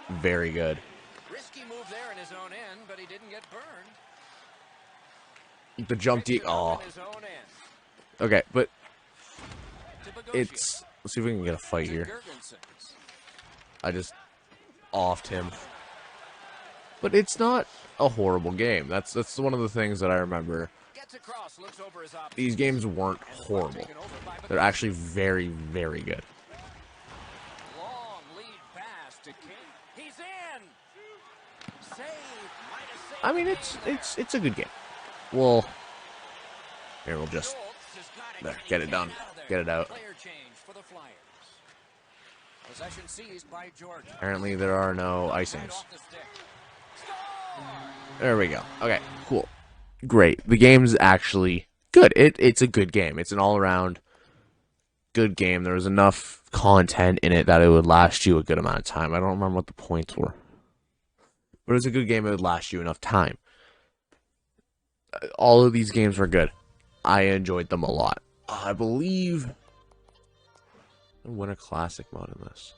A: very good.
C: Risky move there in his own end, but he didn't get burned.
A: The jump deep.
C: Picks it up
A: Oh,
C: in his own end.
A: okay, but
C: To Bogosian.
A: it's. Let's see if we can get a fight
C: To
A: here.
C: Girgensons.
A: I just offed him. But it's not a horrible game. That's one of the things that I remember.
C: Gets across, looks over his option.
A: These games weren't horrible.
C: Taken over by
A: They're
C: Bogosian.
A: actually very, very good.
C: Long lead pass to King. He's in. Save. Might have saved
A: I mean,
C: the
A: it's a good game. Well, here we'll just
C: Schultz has got it.
A: there,
C: Can he
A: get it done,
C: out of there?
A: get it out.
C: Player change for the Flyers. Possession seized by Georgia.
A: Apparently, there are no
C: Right
A: icings.
C: off the stick. Score!
A: There we go. Okay, cool, great. The game's actually good. It's a good game. It's an all-around good game. There was enough content in it that it would last you a good amount of time. I don't remember what the points were, but it was a good game. It would last you enough time. All of these games were good. I enjoyed them a lot. I believe the Winter Classic mode in this.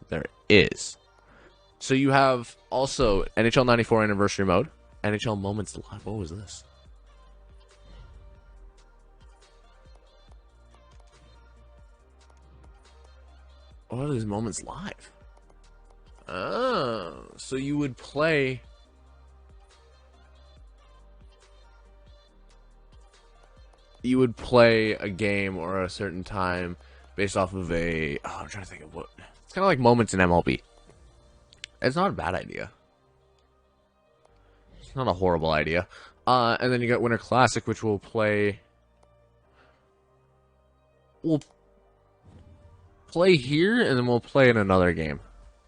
A: There is. So you have also NHL 94 Anniversary mode, NHL Moments Live. What was this? What are these moments live? Oh, so you would play. You would play a game or a certain time based off of a. Oh, I'm trying to think of what. It's kind of like moments in MLB. It's not a bad idea. It's not a horrible idea. And then you got Winter Classic, which we'll play. We'll play here, and then we'll play in another game.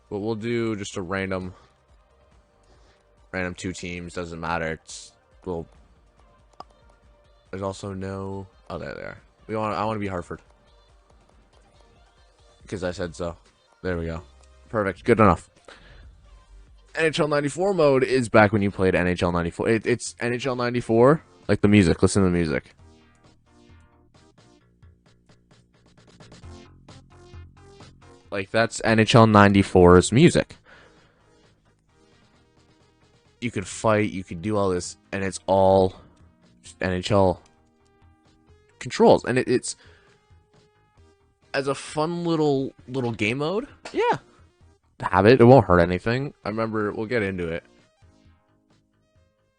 A: But we'll do just a random two teams. Doesn't matter. We'll. There's also no. Oh, there they are. I want to be Hartford because I said so. There we go. Perfect. Good enough. NHL 94 mode is back when you played NHL 94. It's NHL 94, like the music. Listen to the music. Like, that's NHL 94's music. You could fight, you could do all this, and it's all NHL controls. And it's as a fun little game mode. Yeah. Have it. It won't hurt anything. I remember, we'll get into it.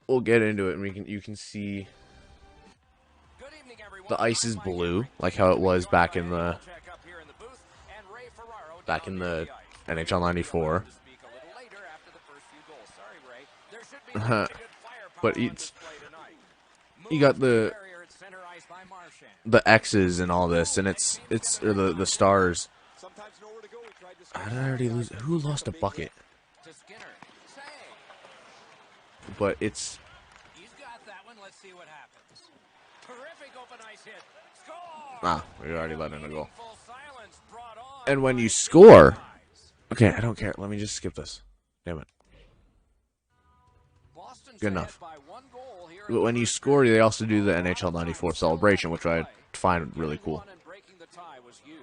A: We'll get into it, and you can see
C: Good evening, everyone.
A: the ice is
C: I'm Mike
A: blue,
C: Henry.
A: like how it was
C: Joined
A: back
C: by
A: in the
C: Andy Belichick up here in the booth, and Ray Ferraro
A: back
C: down
A: in
C: near
A: the
C: ice.
A: NHL 94.
C: To speak a little later after the first few goals. Sorry, Ray. There should be lots of good firepower
A: But
C: on
A: it's
C: display tonight.
A: you got
C: Moved to
A: the
C: barrier at center ice by Marchand.
A: the X's and all this, and it's or the stars.
D: Sometimes nowhere to go. We tried to
A: How did I already lose? Who lost a bucket?
C: To Skinner. Save.
A: But it's
C: He's got that one. Let's see what happens. Terrific open ice hit. Score!
A: we already let in a goal.
C: Meaningful silence brought on
A: And when
C: by
A: you
C: Steve
A: score,
C: Price.
A: okay, I don't care. Let me just skip this. Damn it.
C: Boston's
A: Good
C: ahead
A: enough.
C: by one goal here in
A: But
C: the
A: when you
C: first
A: score,
C: period.
A: they also do the NHL 94 celebration, which I find really cool.
C: One and breaking the tie was huge.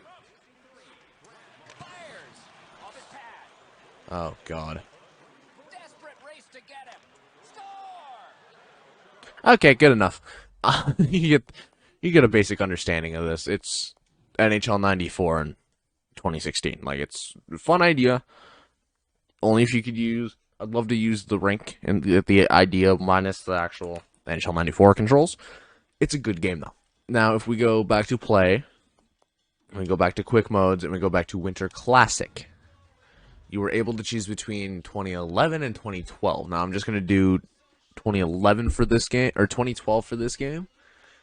C: Fires off his pad.
A: Oh God.
C: Desperate race to get him. Score!
A: Okay, good enough. You get a basic understanding of this. It's NHL 94 in 2016. Like, it's a fun idea. Only if you could use. I'd love to use the rink and the idea minus the actual NHL 94 controls. It's a good game though. Now, if we go back to play, and we go back to quick modes, and we go back to Winter Classic, you were able to choose between 2011 and 2012. Now, I'm just gonna do 2011 for this game, or 2012 for this game.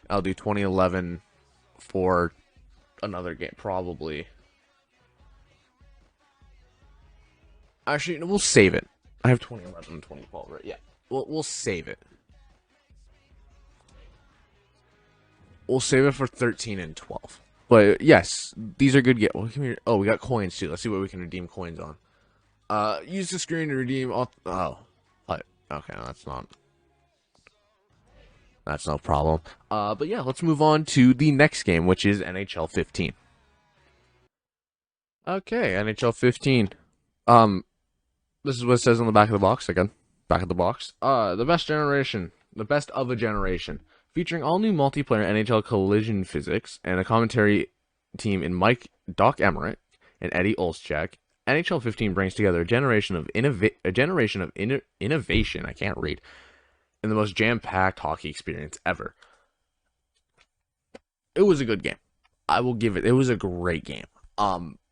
A: I'll do 2011 for another game, probably. Actually, no, we'll save it. I have 2011 and 2012, right? Yeah. We'll save it. We'll save it for 13 and 12. But yes, these are good. Oh, we got coins too. Let's see what we can redeem coins on. Use the screen to redeem all. Oh, okay, that's no problem. But yeah, let's move on to the next game, which is NHL 15. Okay, NHL 15. This is what it says on the back of the box again. Back of the box. The best of a generation, featuring all new multiplayer NHL collision physics and a commentary team in Doc Emmerich and Eddie Olszak. NHL 15 brings together a generation of innovation. I can't read. And the most jam-packed hockey experience ever. It was a good game. I will give it. It was a great game.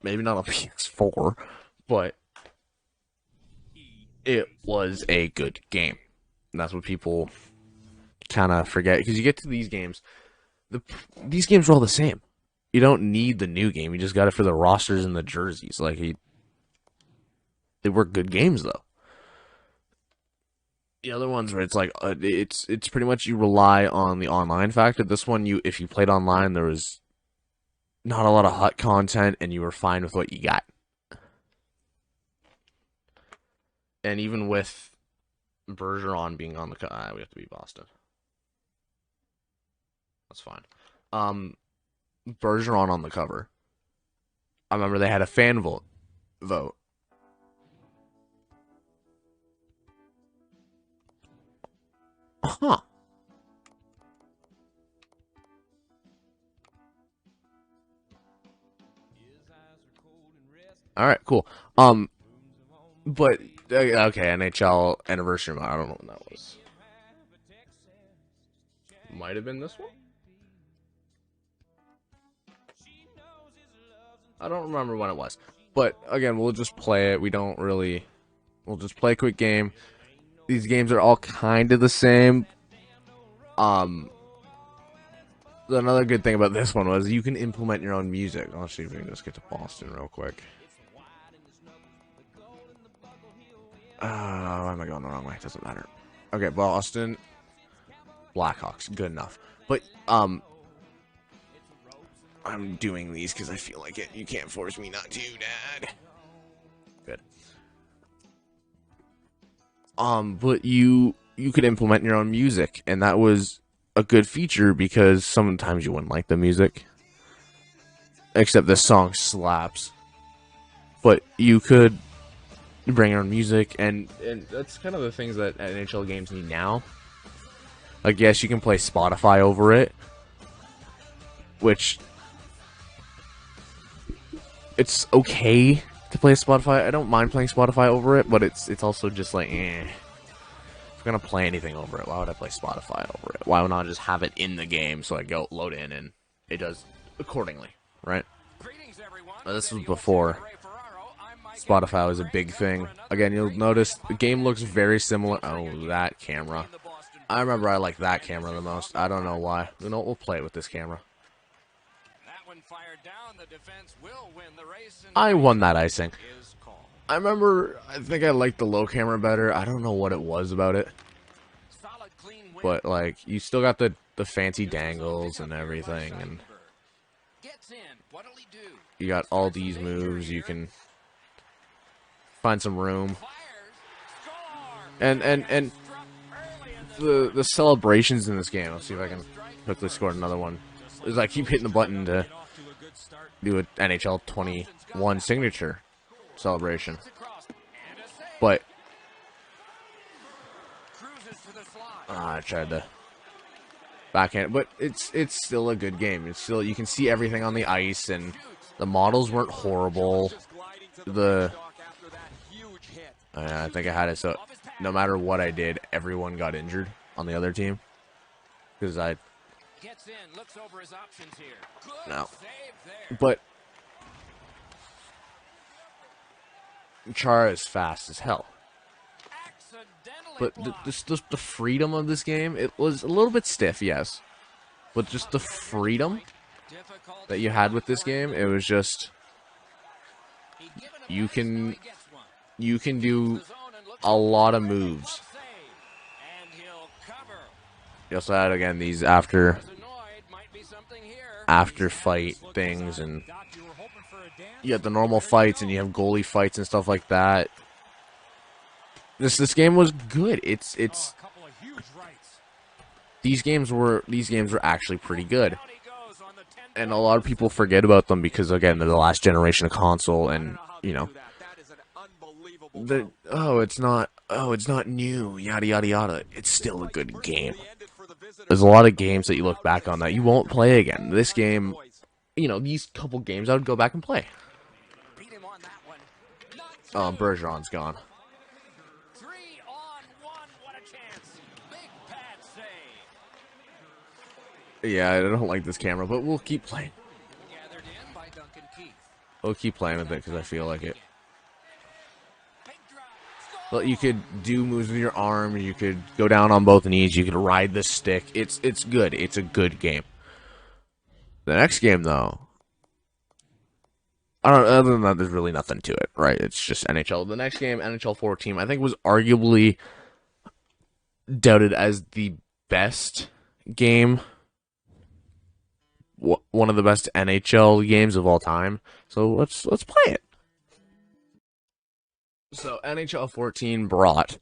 A: Maybe not on PS4, but it was a good game. And that's what people kind of forget, because you get to these games. These games are all the same. You don't need the new game. You just got it for the rosters and the jerseys. Like they were good games though. The other ones where it's like it's pretty much you rely on the online factor. This one, if you played online, there was not a lot of hot content, and you were fine with what you got. And even with Bergeron being on the we have to beat Boston. That's fine. Bergeron on the cover. I remember they had a fan vote. Huh. All right, cool. But okay, NHL anniversary. I don't know what that was. Might have been this one. I don't remember when it was. But again, we'll just play it. We'll just play a quick game. These games are all kind of the same. Another good thing about this one was you can implement your own music. I'll see if we can just get to Boston real quick. Why am I going the wrong way? It doesn't matter. Okay, Boston Blackhawks. Good enough. But, I'm doing these because I feel like it. You can't force me not to, Dad. Good. But you could implement your own music, and that was a good feature because sometimes you wouldn't like the music. Except this song slaps. But you could bring your own music, and that's kind of the things that NHL games need now. Like, yes, you can play Spotify over it, which it's okay to play Spotify. I don't mind playing Spotify over it, but it's also just like, If I'm gonna play anything over it, why would I play Spotify over it? Why would I not just have it in the game so I go load in and it does accordingly, right? This was before Spotify was a big thing. Again, you'll notice the game looks very similar. Oh, that camera. I remember I like that camera the most. I don't know why. You know what? We'll play it with this camera. I won that icing. I remember, I think I liked the low camera better. I don't know what it was about it. But, like, you still got the fancy dangles and everything. And you got all these moves. You can find some room. And the celebrations in this game. Let's see if I can quickly score another one. Is I keep hitting the button to do an NHL 21 signature celebration. But I tried to backhand, but it's still a good game. It's still, you can see everything on the ice, and the models weren't horrible. I think I had it so no matter what I did, everyone got injured on the other team because I no. But Chara is fast as hell. But the freedom of this game, it was a little bit stiff, yes. But just the freedom that you had with this game, it was just you can do a lot of moves.
C: And he'll cover.
A: You also had, again, these after
C: Annoyed, might be something here.
A: fight things, and
C: Doc, you were hoping for a dance.
A: you have the normal fights, and you have goalie fights and stuff like that. This game was good. It's
C: A couple of huge rights.
A: these games were actually pretty good.
C: Down he goes on the 10
A: And a lot of people forget about them because, again, they're the last generation of console, and you know,
D: That is an unbelievable
A: it's not new, yada yada yada. It's still a good game.
D: ended for the visitor.
A: There's a lot of games that you look back on that you won't play again. This game, you know, these couple games I would go back and play.
C: beat him on that one. Not
A: Bergeron's gone.
C: 3-on-1. What a chance. Big pad save.
A: Yeah, I don't like this camera, but we'll keep playing.
C: Gathered in by Duncan Keith.
A: We'll keep playing with it because I feel like it.
C: Big drop.
A: But you could do moves with your arm. You could go down on both knees. You could ride the stick. It's good. It's a good game. The next game, though, I don't. Other than that, there's really nothing to it, right? It's just NHL. The next game, NHL 14, I think was arguably doubted as the best game, one of the best NHL games of all time. So let's play it. So NHL 14 brought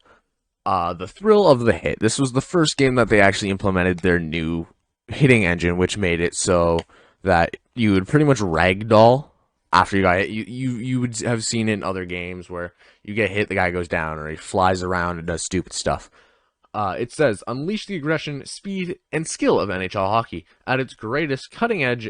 A: the thrill of the hit. This was the first game that they actually implemented their new hitting engine, which made it so that you would pretty much ragdoll after you got hit. You would have seen it in other games where you get hit, the guy goes down, or he flies around and does stupid stuff. It says, unleash the aggression, speed, and skill of NHL hockey at its greatest cutting edge,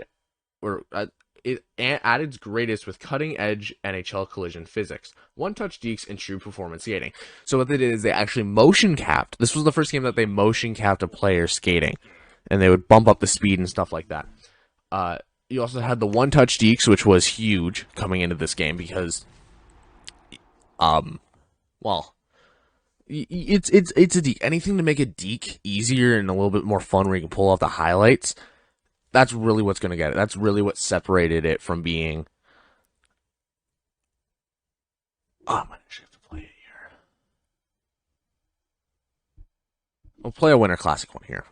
A: or at its greatest with cutting-edge NHL collision physics, one-touch dekes, and true performance skating. So what they did is they actually motion-capped. This was the first game that they motion-capped a player skating, and they would bump up the speed and stuff like that. You also had the one-touch dekes, which was huge coming into this game because, well, it's a deke. Anything to make a deke easier and a little bit more fun, where you can pull off the highlights. That's really what's going to get it. That's really what separated it from being... Oh, I'm going to have to play it here. We'll play a Winter Classic one here.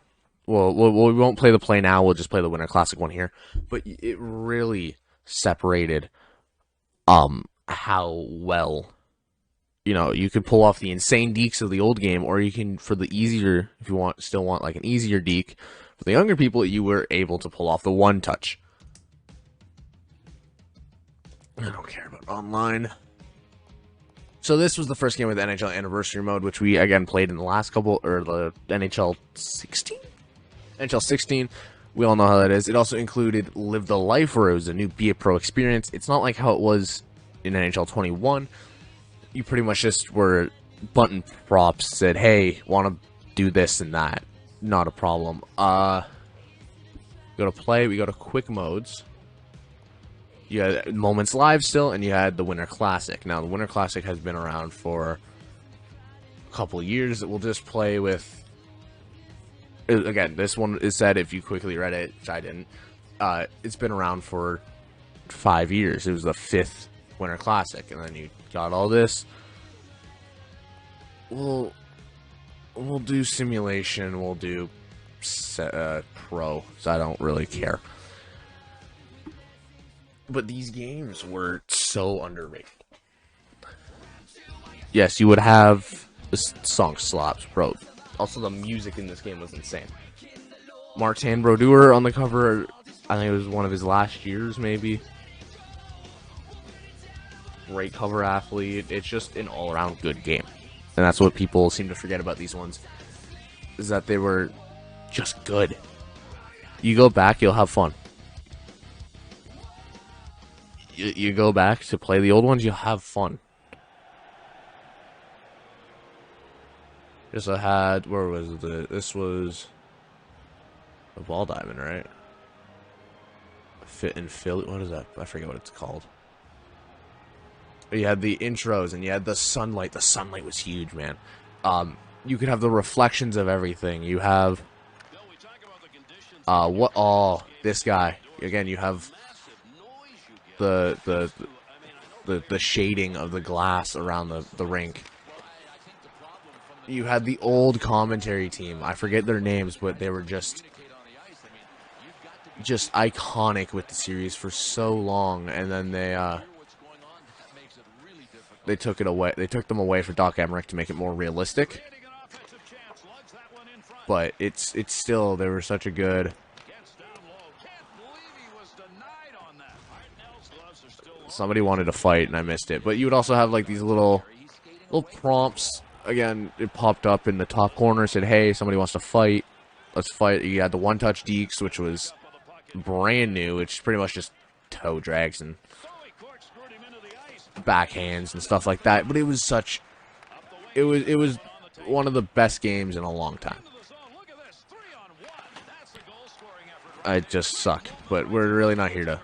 A: Well, we won't play the play now. We'll just play the Winter Classic one here. But it really separated how well, you know, you could pull off the insane dekes of the old game, or you can, for the easier, if you still want like an easier deke, for the younger people, you were able to pull off the one touch. I don't care about online. So this was the first game with NHL Anniversary Mode, which we again played in the last couple, or the NHL 16? NHL 16. We all know how that is. It also included Live the Life, where it was a new Be a Pro experience. It's not like how it was in NHL 21. You pretty much just were button props, said, hey, want to do this and that. Not a problem. Go to play. We go to quick modes. You had Moments Live still, and you had the Winter Classic. Now, the Winter Classic has been around for a couple of years. We'll just play with... Again, this one is said, if you quickly read it, which I didn't, it's been around for 5 years. It was the 5th Winter Classic, and then you got all this. We'll do simulation, we'll do pro, so I don't really care. But these games were so underrated. Yes, you would have the song Slops Pro. Also, the music in this game was insane. Martin Brodeur on the cover, I think it was one of his last years, maybe. Great cover athlete. It's just an all-around good game. And that's what people seem to forget about these ones, is that they were just good. You go back, you'll have fun. You go back to play the old ones, you'll have fun. Just I had, where was it? This was a Ball Diamond, right? Fit and Philly, what is that? I forget what it's called. You had the intros, and you had the sunlight. The sunlight was huge, man. You could have the reflections of everything. You have this guy. Again, you have the shading of the glass around the rink. you had the old commentary team. I forget their names, but they were just iconic with the series for so long, and then they took it away. They took them away for Doc Emmerich to make it more realistic. But it's still, they were such a good. Somebody wanted to fight and I missed it. But you would also have like these little prompts. Again, it popped up in the top corner, said, "Hey, somebody wants to fight. Let's fight." You had the one-touch dekes, which was brand new. It's pretty much just toe drags and backhands and stuff like that. But it was it was one of the best games in a long time. I just suck, but we're really not here to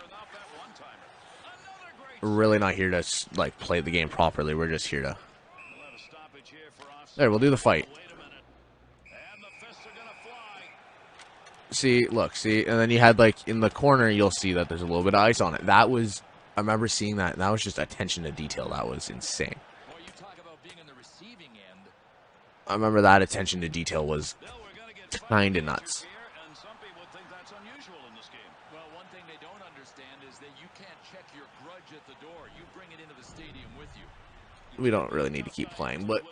A: like play the game properly. We're just here to. There, we'll do the fight. See, look, see, and then you had like in the corner, you'll see that there's a little bit of ice on it. That was, I remember seeing that, and that was just attention to detail. That was insane. I remember that attention to detail was kind of nuts. We don't really need to keep playing, but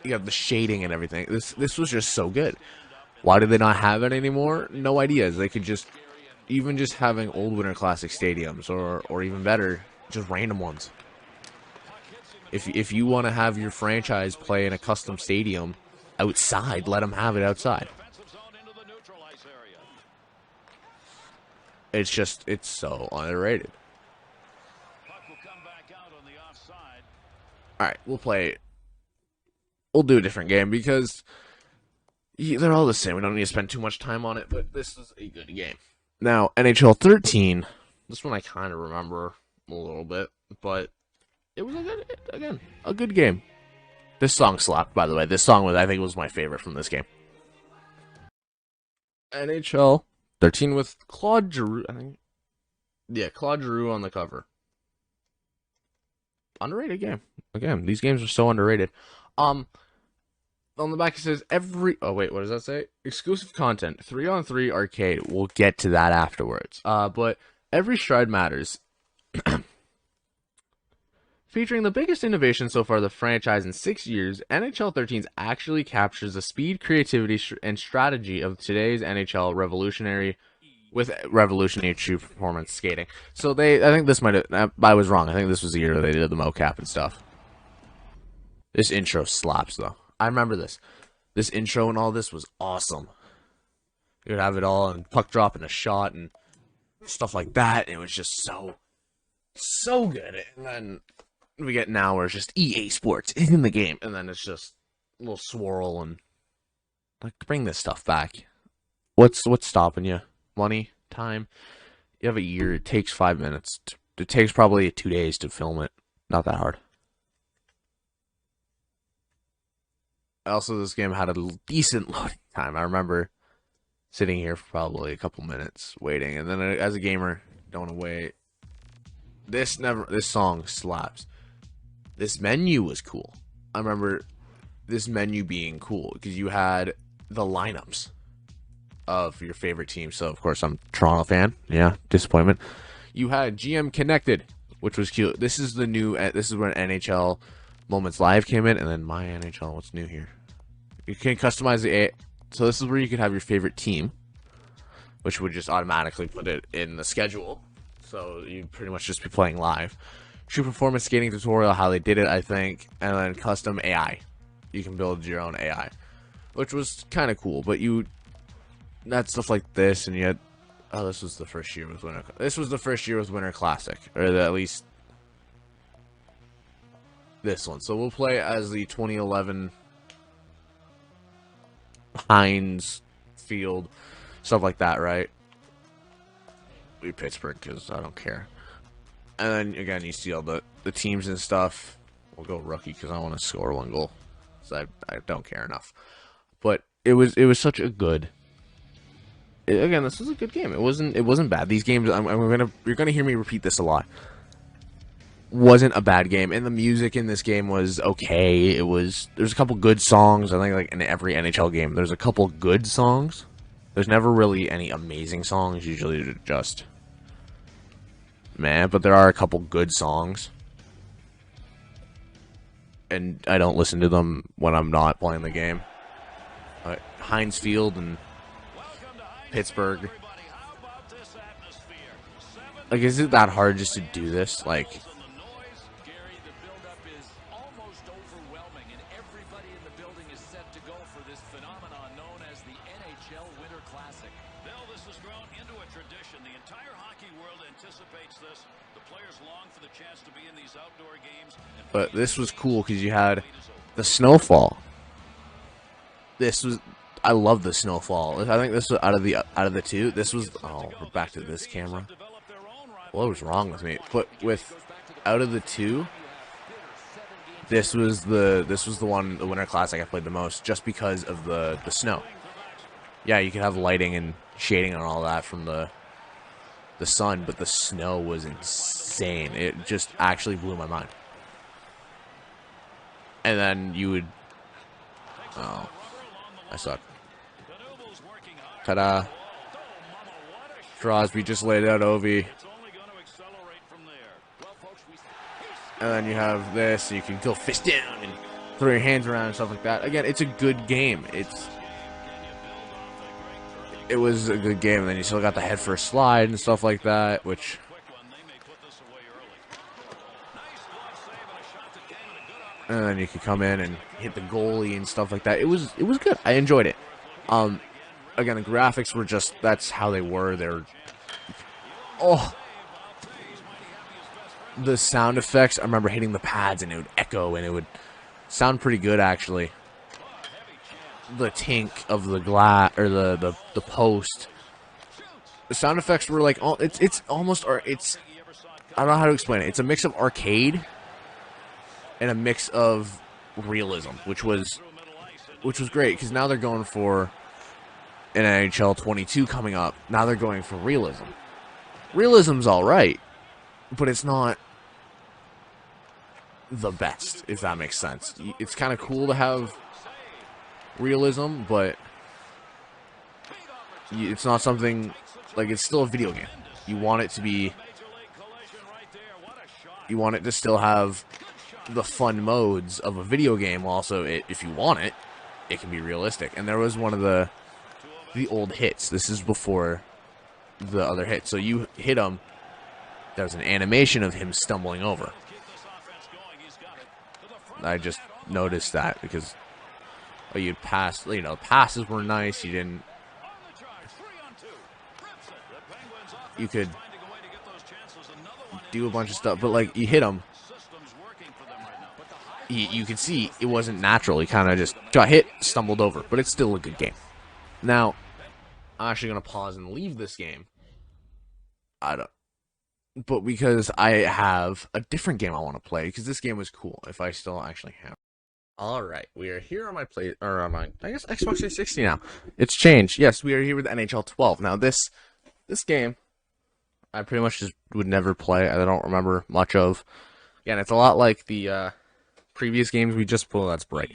A: you have the shading and everything. This was just so good. Why did they not have it anymore? No ideas. They could just, even just having old Winter Classic stadiums, or even better, just random ones. If you want to have your franchise play in a custom stadium outside, let them have it outside. It's so underrated. Alright, we'll do a different game because they're all the same. We don't need to spend too much time on it, but this is a good game. Now, NHL 13, this one I kind of remember a little bit, but it was a good game. This song slapped, by the way. This song I think was my favorite from this game. NHL 13 with Claude Giroux, I think. Yeah, Claude Giroux on the cover. Underrated game. Again, these games are so underrated. On the back it says oh wait, what does that say? Exclusive content, 3-on-3 arcade. We'll get to that afterwards. But every stride matters. Featuring the biggest innovation so far of the franchise in 6 years, NHL 13 actually captures the speed, creativity, and strategy of today's NHL with revolutionary true performance skating. So I think this might have, I was wrong. I think this was the year they did the mocap and stuff. This intro slaps, though. I remember this. This intro and all this was awesome. You would have it all, and puck drop and a shot and stuff like that. And it was just so good. And then we get now where it's just EA Sports in the game. And then it's just a little swirl and like, bring this stuff back. What's stopping you? Money, time. You have a year. It takes 5 minutes. It takes probably 2 days to film it. Not that hard. Also, this game had a decent loading time. I remember sitting here for probably a couple minutes waiting, and then as a gamer, don't want to wait. This song slaps. This menu was cool. I remember this menu being cool because you had the lineups of your favorite team. So of course I'm a Toronto fan. Yeah, disappointment. You had GM Connected, which was cute. This is when NHL Moments Live came in, and then My NHL. What's new here? You can customize so this is where you could have your favorite team, which would just automatically put it in the schedule. So you'd pretty much just be playing live. True performance skating tutorial, how they did it, I think, and then custom AI. You can build your own AI, which was kind of cool. But you had stuff like this, and you had this was the first year with Winter. This was the first year with Winter Classic, or at least this one. So we'll play as the 2011 Heinz Field, stuff like that, right? We Pittsburgh because I don't care. And then again, you see all the teams and stuff. We'll go rookie because I want to score 1 goal. So I don't care enough. But it was such a good. Again, this was a good game. It wasn't bad. These games, you're gonna hear me repeat this a lot. wasn't a bad game, and the music in this game was okay. There's a couple good songs. I think like in every NHL game, there's a couple good songs. There's never really any amazing songs. Usually they're just man, but there are a couple good songs, and I don't listen to them when I'm not playing the game. Heinz Field and Pittsburgh. Like, is it that hard just to do this? Like,
C: Gary, the buildup is almost overwhelming, and everybody in the building is set to go for this phenomenon known as the NHL Winter Classic.
E: Bill, this has grown into a tradition. The entire hockey world anticipates this. The players long for the chance to be in these outdoor games.
A: but this was cool because you had the snowfall. I love the snowfall. I think this was out of the two. This was we're back to this camera. What was wrong with me? But out of the two, this was the one, the Winter Classic I played the most, just because of the snow. Yeah, you could have lighting and shading and all that from the sun, but the snow was insane. It just actually blew my mind. And then you would, oh, I suck. Ta-da! Crosby just laid out Ovi. And then you have this, so you can go fist down and throw your hands around and stuff like that. Again, it's a good game. It was a good game, and then you still got the head first slide and stuff like that, which and then you could come in and hit the goalie and stuff like that. It was good. I enjoyed it. Again, the graphics were just, that's how they were. The sound effects, I remember hitting the pads and it would echo and it would sound pretty good, actually. The tink of the glass, or the post. The sound effects were like, it's almost, I don't know how to explain it. It's a mix of arcade and a mix of realism, which was great, because now they're going for an NHL 22 coming up. Now they're going for realism. Realism's alright, but it's not the best, if that makes sense. It's kind of cool to have realism, but it's not something, like, it's still a video game. You want it to be, you want it to still have the fun modes of a video game. Also, if you want it, it can be realistic. And there was one of the old hits. This is before the other hit. So you hit him, there's an animation of him stumbling over. I just noticed that because you'd pass, passes were nice. You could do a bunch of stuff, but like you hit him, you could see it wasn't natural. He kind of just got hit, stumbled over, but it's still a good game. Now, I'm actually going to pause and leave this game. But because I have a different game I want to play, because this game was cool, if I still actually have. Alright, we are here on my I guess Xbox 360 now. It's changed. Yes, we are here with NHL 12. Now, this game, I pretty much just would never play. I don't remember much of. Again, it's a lot like the previous games we just pulled. That's bright.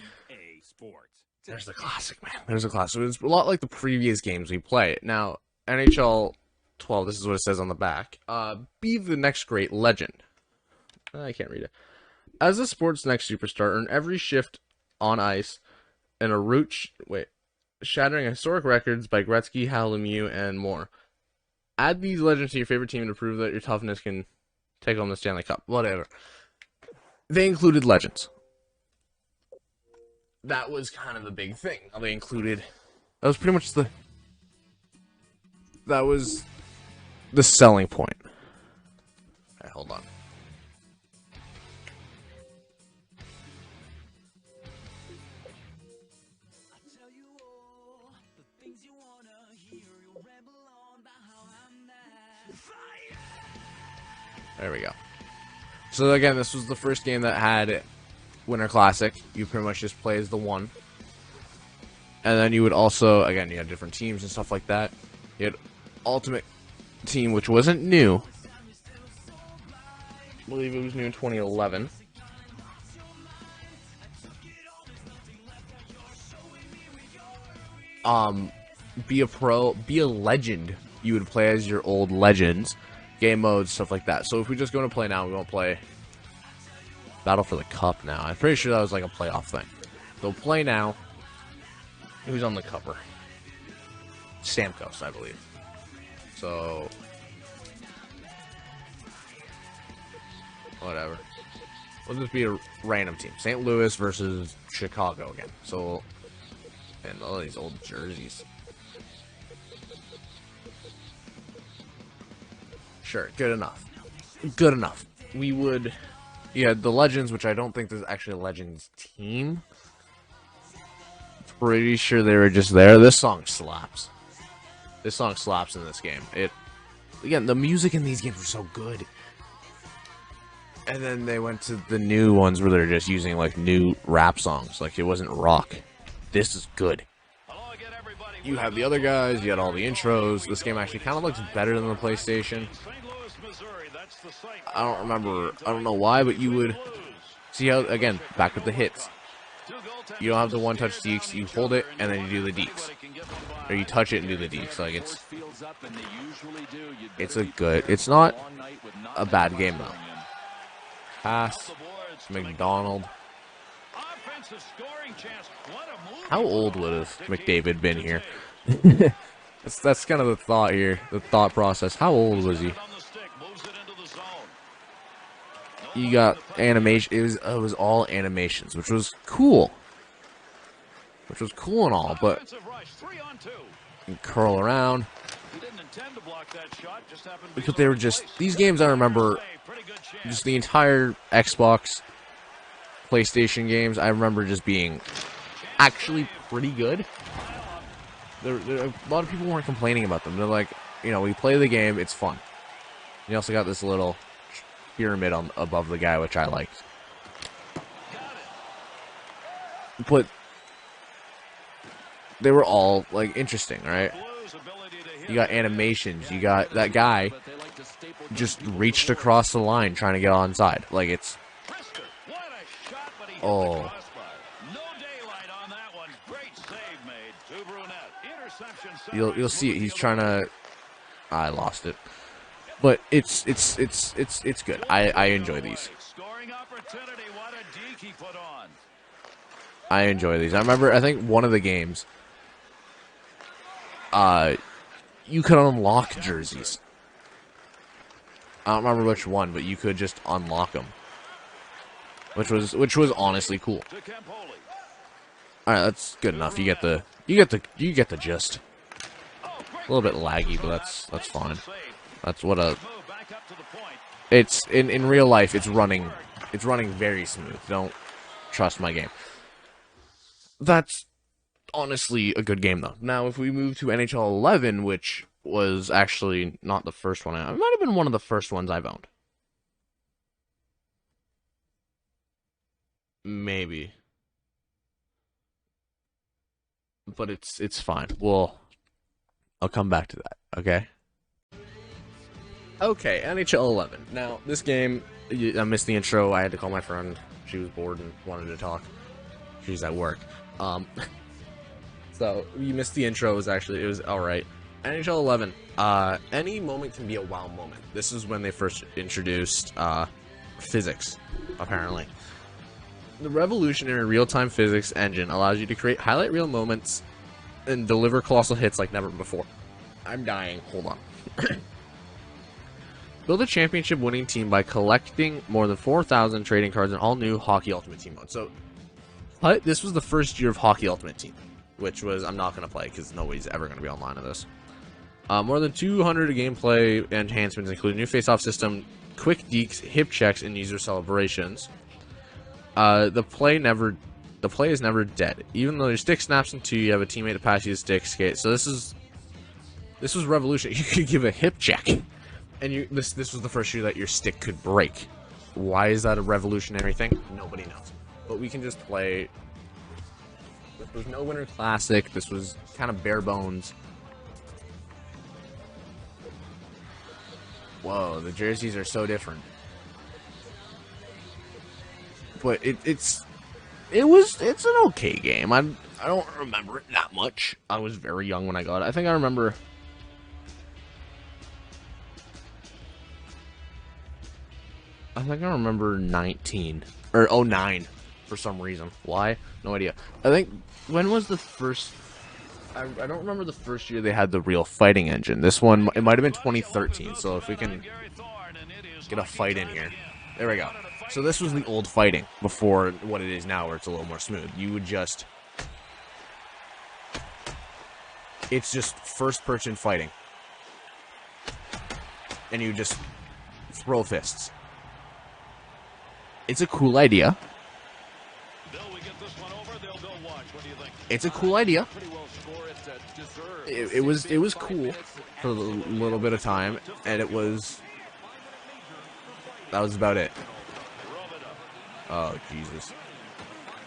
A: There's the classic, man. There's a classic. It's a lot like the previous games we play. Now, NHL 12, this is what it says on the back. Be the next great legend. I can't read it. As the sport's next superstar, earn every shift on ice and a route, shattering historic records by Gretzky, Hal Lemieux, and more. Add these legends to your favorite team to prove that your toughness can take home the Stanley Cup. Whatever. They included legends. That was kind of the big thing. They included, that was pretty much that was the selling point. Alright, hold on. There we go. So again, this was the first game that had Winter Classic. You pretty much just play as the one. And then you would also, again, you had different teams and stuff like that. You had Ultimate Team, which wasn't new. I believe it was new in 2011. Be a pro, be a legend. You would play as your old legends, game modes, stuff like that. So if we just go to play now, we're going to play Battle for the Cup now. I'm pretty sure that was like a playoff thing. So play now. Who's on the cover? Stamkos, I believe. So, whatever. We'll just be a random team. St. Louis versus Chicago again. So, and all these old jerseys. Sure, good enough. Good enough. We would... Yeah, the Legends, which I don't think there's actually a Legends team. Pretty sure they were just there. This song slaps. This song slaps in this game. Again, the music in these games were so good. And then they went to the new ones where they're just using, like, new rap songs. Like, it wasn't rock. This is good. You have the other guys, you had all the intros. This game actually kind of looks better than the PlayStation. I don't remember, I don't know why, but you would see how, again, back with the hits. You don't have the one-touch deeks, you hold it, and then you do the deeks. Or you touch it and do the deeks. Like, it's a good, it's not a bad game, though. Pass, McDonald. How old would have McDavid been here? that's kind of the thought here, the thought process. How old was he? You got animation. It was all animations, which was cool. Which was cool and all, but you curl around. Because they were just these games. I remember just the entire Xbox, PlayStation games. I remember just being actually pretty good. A lot of people weren't complaining about them. They're like, you know, we play the game, it's fun. You also got this little pyramid on above the guy, which I liked. But they were all like interesting, right? You got animations. You got that guy just reached across the line trying to get onside. Like it's oh. You'll see it. He's trying to. I lost it, but it's good. I enjoy these. I enjoy these. I remember. I think one of the games. You could unlock jerseys. I don't remember which one, but you could just unlock them, which was honestly cool. All right, that's good enough. You get the gist. A little bit laggy, but that's fine. That's what a. It's in real life. It's running very smooth. Don't trust my game. That's honestly a good game though. Now, if we move to NHL 11, which was actually not the first one, it might have been one of the first ones I've owned. Maybe. But it's fine. Well, I'll come back to that, okay? Okay, NHL 11. Now, this game, I missed the intro. I had to call my friend. She was bored and wanted to talk. She's at work. So, you missed the intro. It was alright. NHL 11. Any moment can be a wow moment. This is when they first introduced physics, apparently. The revolutionary real-time physics engine allows you to create highlight reel moments and deliver colossal hits like never before. I'm dying. Hold on. Build a championship-winning team by collecting more than 4,000 trading cards in all new Hockey Ultimate Team mode. So, this was the first year of Hockey Ultimate Team, which was I'm not going to play because nobody's ever going to be online in this. More than 200 gameplay enhancements, including new face-off system, quick deeks, hip checks, and user celebrations. The play is never dead. Even though your stick snaps in two, you have a teammate to pass you the stick skate. So this was revolutionary. You could give a hip check, and this was the first year that your stick could break. Why is that a revolutionary thing? Nobody knows. But we can just play. This was no Winter Classic. This was kind of bare bones. Whoa, the jerseys are so different. but it's an okay game. I don't remember it that much. I was very young when I got it. I think I remember. I think I remember 19 or 09 for some reason. Why? No idea. I think when was the first? I don't remember the first year they had the real fighting engine. This one, it might have been 2013. So if we can get a fight in here, there we go. So this was the old fighting before what it is now, where it's a little more smooth. You would just, it's just first-person fighting, and you just throw fists. It's a cool idea. It's a cool idea. It was cool for a little bit of time, and that was about it. Oh Jesus!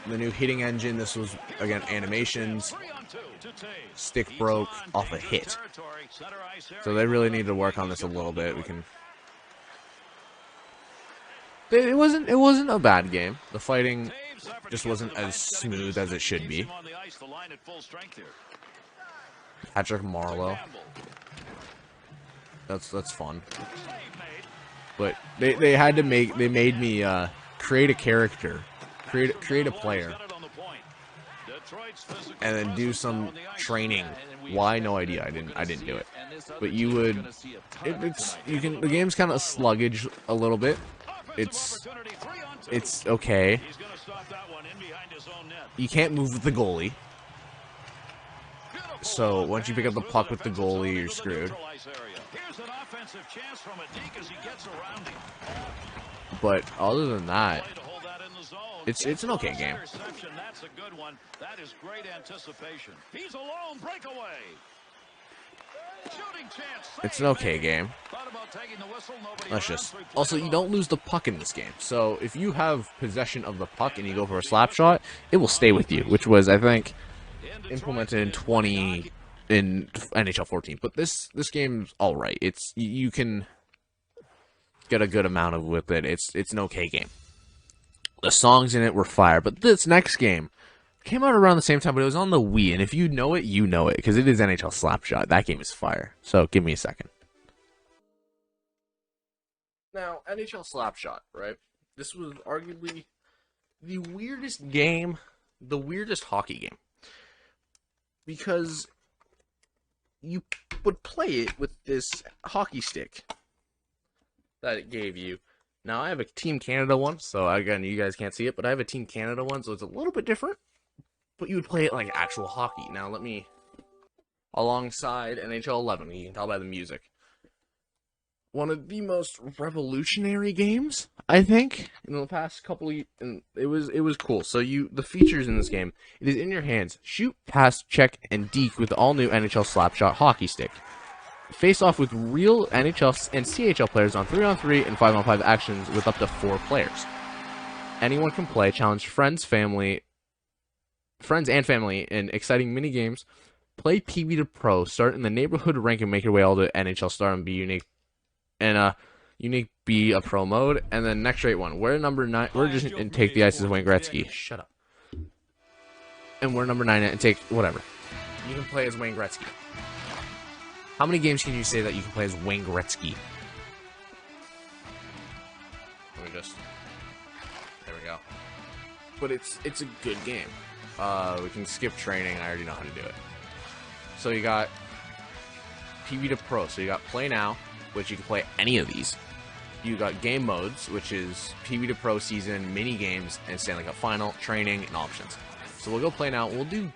A: The new hitting engine. This was again animations. Stick broke off a hit, so they really need to work on this a little bit. We can. It wasn't a bad game. The fighting just wasn't as smooth as it should be. Patrick Marleau. That's fun. But they had to made me create a character, create a player, and then do some training. Why? No idea. I didn't do it. But you would. The game's kind of sluggish a little bit. It's okay. You can't move with the goalie. So once you pick up the puck with the goalie, you're screwed. But other than that, it's an okay game. It's an okay game. Let's just... Also, you don't lose the puck in this game. So, if you have possession of the puck and you go for a slap shot, it will stay with you. Which was, I think, implemented in NHL 14. But this game's alright. You can get a good amount of with it. It's an okay game. The songs in it were fire. But this next game came out around the same time, but it was on the Wii, and if you know it, you know it, because it is NHL Slapshot. That game is fire. So give me a second. Now, NHL Slapshot, right? This was arguably the weirdest game, the weirdest hockey game, because you would play it with this hockey stick that it gave you. Now, I have a Team Canada one, so again, you guys can't see it, but I have a Team Canada one, so it's a little bit different. But you would play it like actual hockey. Now, let me... Alongside NHL 11, you can tell by the music. One of the most revolutionary games, I think, in the past couple of... It was cool. So, the features in this game, it is in your hands. Shoot, pass, check, and deke with the all-new NHL Slapshot hockey stick. Face off with real NHL and CHL players on 3-on-3 and 5-on-5 actions with up to 4 players. Anyone can play, challenge friends and family in exciting mini games. Play PB to Pro. Start in the neighborhood rank and make your way all to NHL Star and be unique. And unique be a pro mode. And then next rate one. We're number 9. We're just and take the ice as Wayne Gretzky. Shut up. And we're number 9 and take whatever. You can play as Wayne Gretzky. How many games can you say that you can play as Wayne Gretzky? Let me just... There we go. But it's a good game. We can skip training. I already know how to do it. So you got PB to Pro. So you got Play Now, which you can play any of these. You got Game Modes, which is PB to Pro Season, Mini Games, and Stanley Cup Final, Training, and Options. So we'll go Play Now. We'll do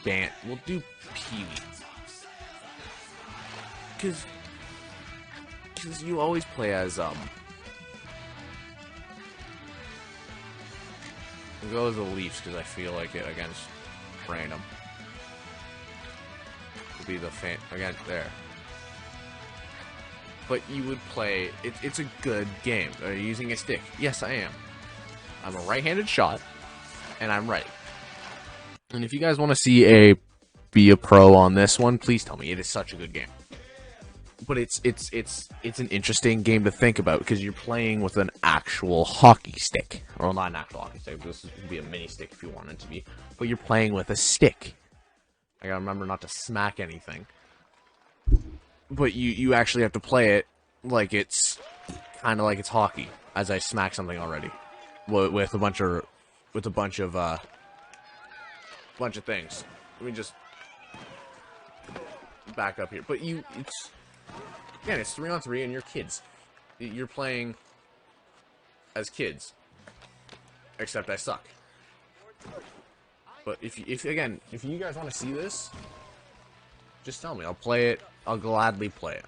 A: PB. Because you always play as, We'll go as the Leafs, because I feel like it against random. Will be the fan, again, there. But you would play, it's a good game. Are you using a stick? Yes, I am. I'm a right-handed shot, and I'm ready. And if you guys want to be a pro on this one, please tell me. It is such a good game. but it's an interesting game to think about because you're playing with an actual hockey stick, or not an actual hockey stick. This would be a mini stick if you want it to be, but you're playing with a stick. I gotta remember not to smack anything, but you actually have to play it like it's kind of like it's hockey. As I smack something already, with a bunch of things. Let me just back up here. But it's 3-on-3 and you're kids. You're playing as kids. Except I suck. But if you guys want to see this, just tell me. I'll play it. I'll gladly play it.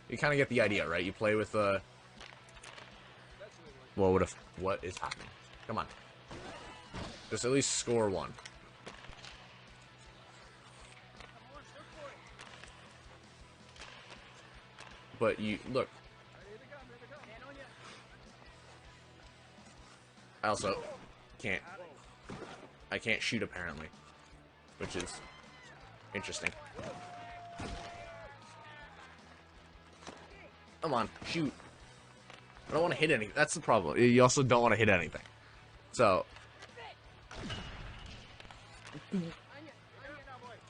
A: You kind of get the idea, right? You play with well, what is happening? Come on. Just at least score one. But you look. I also can't. I can't shoot apparently, which is interesting. Come on, shoot. I don't want to hit anything. That's the problem. You also don't want to hit anything. So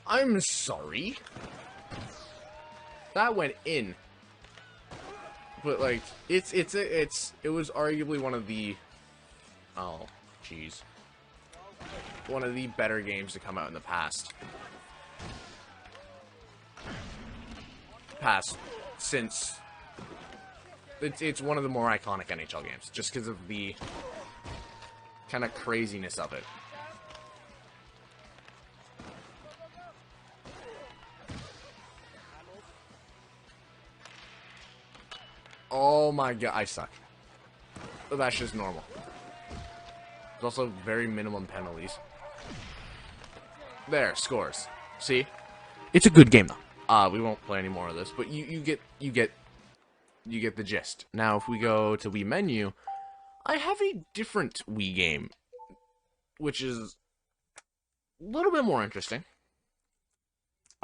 A: I'm sorry. That went in. But like it was arguably one of the one of the better games to come out in the past since it's one of the more iconic NHL games just because of the kind of craziness of it. Oh my god, I suck. But that's just normal. There's also very minimum penalties. There, scores. See? It's a good game though. We won't play any more of this, but you get the gist. Now if we go to Wii menu, I have a different Wii game, which is a little bit more interesting.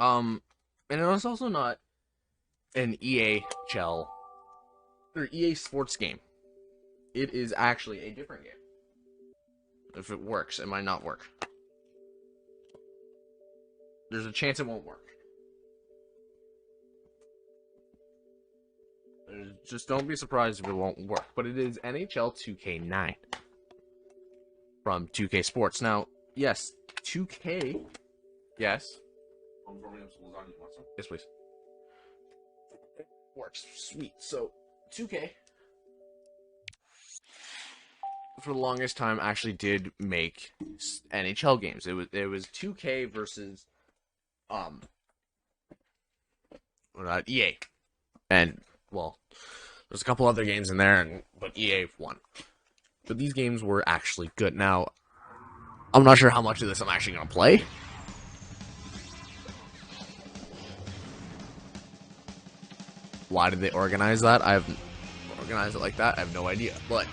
A: And it's also not an EHL or EA Sports game. It is actually a different game. If it works, it might not work. There's a chance it won't work. Just don't be surprised if it won't work. But it is NHL 2K9 from 2K Sports. Now, yes, 2K. Yes. Yes, please. It works. Sweet. So, 2K, for the longest time, actually did make NHL games. It was 2K versus EA, and well, there's a couple other games in there, but EA won. But these games were actually good. Now, I'm not sure how much of this I'm actually gonna play. Why did they organize that? I haven't organized it like that. I have no idea. But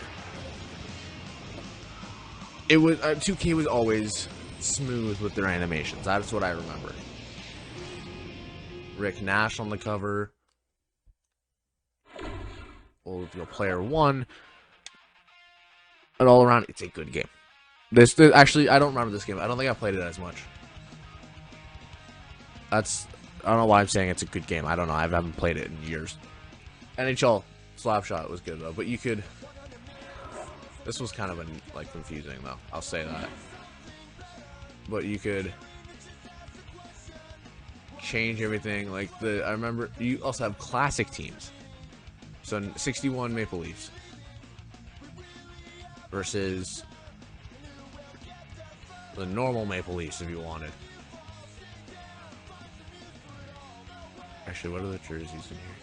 A: it was 2K was always smooth with their animations. That's what I remember. Rick Nash on the cover. Old player 1. And all around, it's a good game. This actually, I don't remember this game. I don't think I played it as much. I don't know why I'm saying it's a good game. I don't know. I haven't played it in years. NHL Slapshot was good though, but you could. This was kind of like confusing though. I'll say that. But you could change everything. Like I remember you also have classic teams. So 61 Maple Leafs versus the normal Maple Leafs if you wanted. Actually, what are the jerseys in here?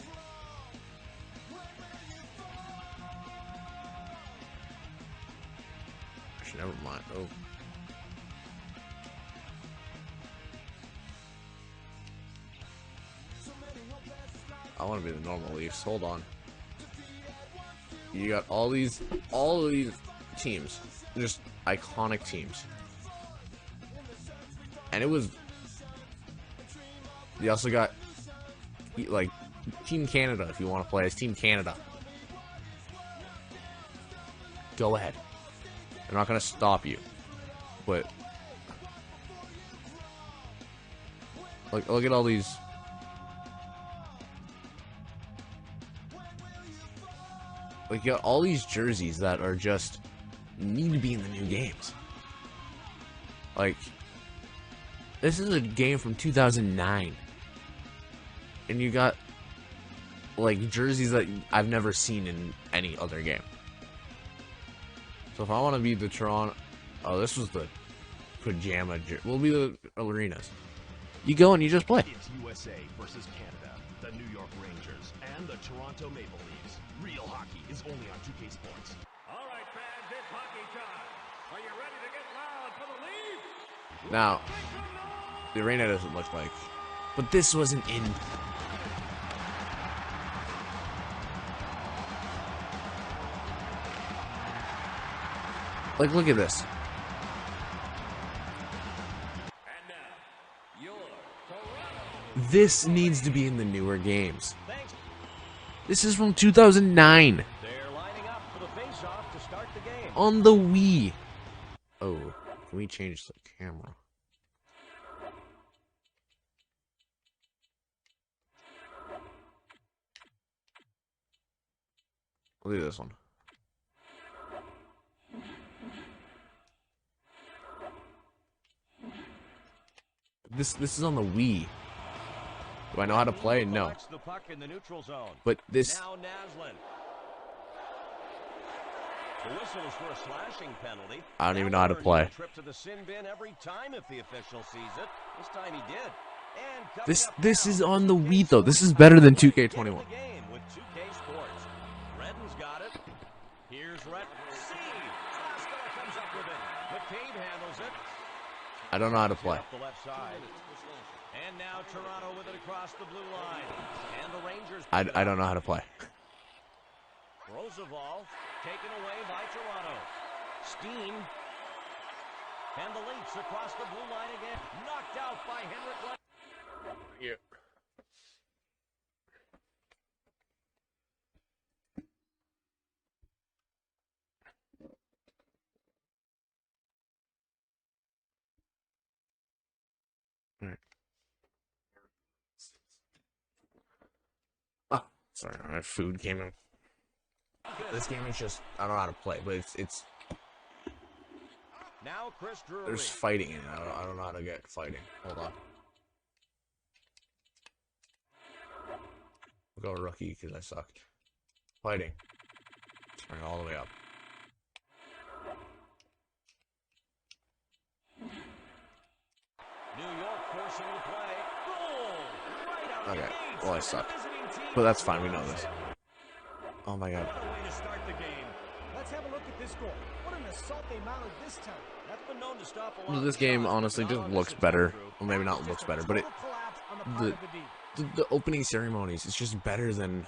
A: Actually, never mind. Oh. I want to be the normal Leafs. Hold on. You got all of these teams. Just iconic teams. And it was... You also got... like Team Canada, if you want to play as Team Canada. Go ahead. I'm not going to stop you. But look at all these. Like, you got all these jerseys that are just need to be in the new games. Like, this is a game from 2009. And you got, like, jerseys that I've never seen in any other game. So if I want to be the Toronto... Oh, this was the pajama... We'll be the arenas. You go and you just play.
F: It's USA versus Canada, the New York Rangers, and the Toronto Maple Leafs. Real hockey is only on 2K Sports.
E: All right, fans, it's hockey time. Are you ready to get loud for the Leafs?
A: Now, the arena doesn't look like... But this wasn't in... Like, look at this.
E: And now, your Toronto.
A: This needs to be in the newer games. This is from 2009.
B: They're lining up for the face-off to start the game.
A: On the Wii. Oh, can we change the camera? Look at this one. This is on the Wii. Do I know how to play? No.
B: The puck in the neutral zone.
A: But this...
B: Now Naslund. The whistle is for a slashing penalty.
A: I don't even know how to play.
B: Trip to the sin bin every time if the official sees it. This time he did. And
A: This is on the Wii though. This is better than 2K21.
B: game with 2K Sports. Redden's got it. Here's Redden. See, Costello comes up with it. McCabe handles it.
A: I don't know how to play.
B: Up the left side. And now Toronto with it across the blue line. And the Rangers.
A: I don't know how to play.
B: Roosevelt taken away by Toronto. Steen. And the Leafs across the blue line again. Knocked out by Henrik.
A: Yeah. Alright. Oh, sorry, my food came in. This game is just, I don't know how to play, but it's
B: Now Chris Drury.
A: there's fighting in it. I don't know how to get fighting. Hold on. We'll go rookie because I suck. Fighting. Turn it all the way up.
B: New York forcing the play. Goal! Right out
A: Okay,
B: the gates.
A: well I suck.
B: The visiting team
A: But that's fine, we know this. Oh my god.
B: What a way to start the game.
G: Let's have a look at this goal. What an assault they mounted this time.
B: That's been known to stop a lot
A: Well,
B: of
A: this game
B: shots.
A: honestly just
B: Now
A: looks
B: this
A: better.
B: is through.
A: Well, maybe not looks better, but it
G: Total collapse on the part of the D.
A: the opening ceremonies, it's just better than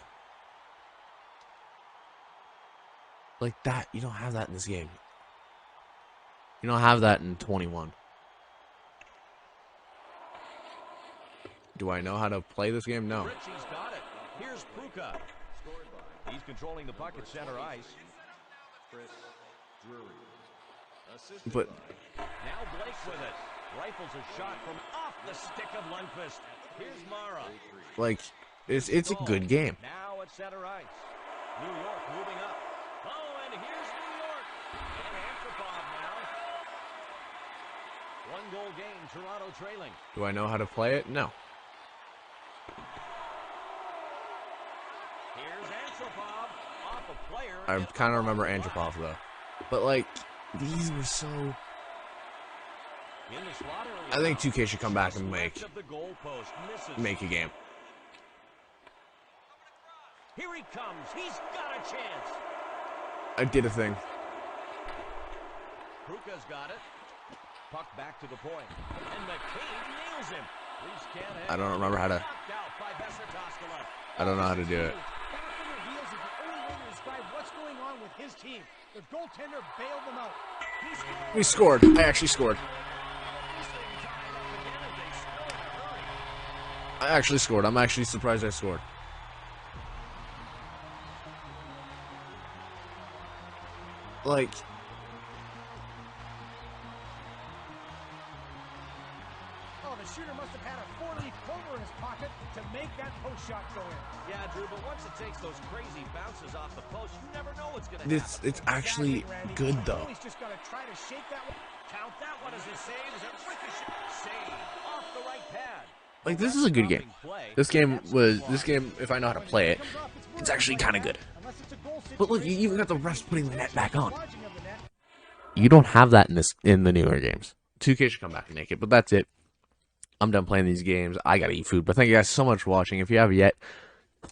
A: like that. You don't have that in this game. You don't have that in 21. Do I know how to play this game? No.
B: Ritchie's got it. Here's Pruka. He's controlling the puck at center ice.
A: But
B: Now Blake with it. Rifles a shot from off the stick of Lundqvist. Here's Mara.
A: like it's a good game.
B: Now at center ice. New York moving up. Oh, and here's New York. And Antropov now. One goal game, Toronto trailing.
A: Do I know how to play it? No.
B: Here's Antropov. Off a player.
A: I
B: and
A: kind of
B: off
A: remember
B: the
A: Antropov
B: line.
A: though. But like these were so.
B: In the slot area.
A: I think 2K should come back and
B: Left of the goalpost. Misses.
A: make a game.
B: Here he comes. He's got a chance.
A: I did a thing.
B: Kruka's got it. Puck back to the point. And McCabe nails him. Leafs can't have
A: I don't remember how to.
B: knocked out by Besser-Toskala.
A: I don't know how to do it.
G: Back on their heels is the only way to describe what's going on with his team. The goaltender bailed them out. He scored.
A: We scored. I actually scored. I actually scored. I'm actually surprised I scored. Like,
G: Oh, the shooter must have had a four-leaf clover in his pocket to make that post shot go in.
B: Yeah, Drew, but once it takes those crazy bounces off the post, you never know what's going to
A: this
B: happen.
A: it's actually
G: Exactly, Randy.
A: good though.
G: Always just got to try to shake that one.
B: Count that one as a save. As a ricochet save off the right pad.
A: Like, this is a good game. This game, if I know how to play it, it's actually kind of good.
G: Unless it's a goal
A: But look, you
G: situation,
A: even got the refs putting the net back on.
G: watching of the net.
A: You don't have that in the newer games. 2K should come back and make it, but that's it. I'm done playing these games. I gotta eat food. But thank you guys so much for watching. If you haven't yet,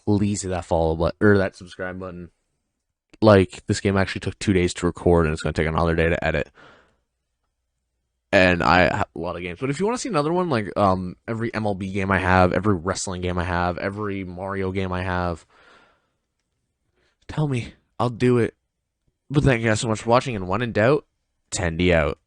A: please hit that follow button or that subscribe button. Like, this game actually took 2 days to record, and it's gonna take another day to edit. And I have a lot of games. But if you want to see another one, like every MLB game I have, every wrestling game I have, every Mario game I have, tell me. I'll do it. But thank you guys so much for watching. And when in doubt, Tendy out.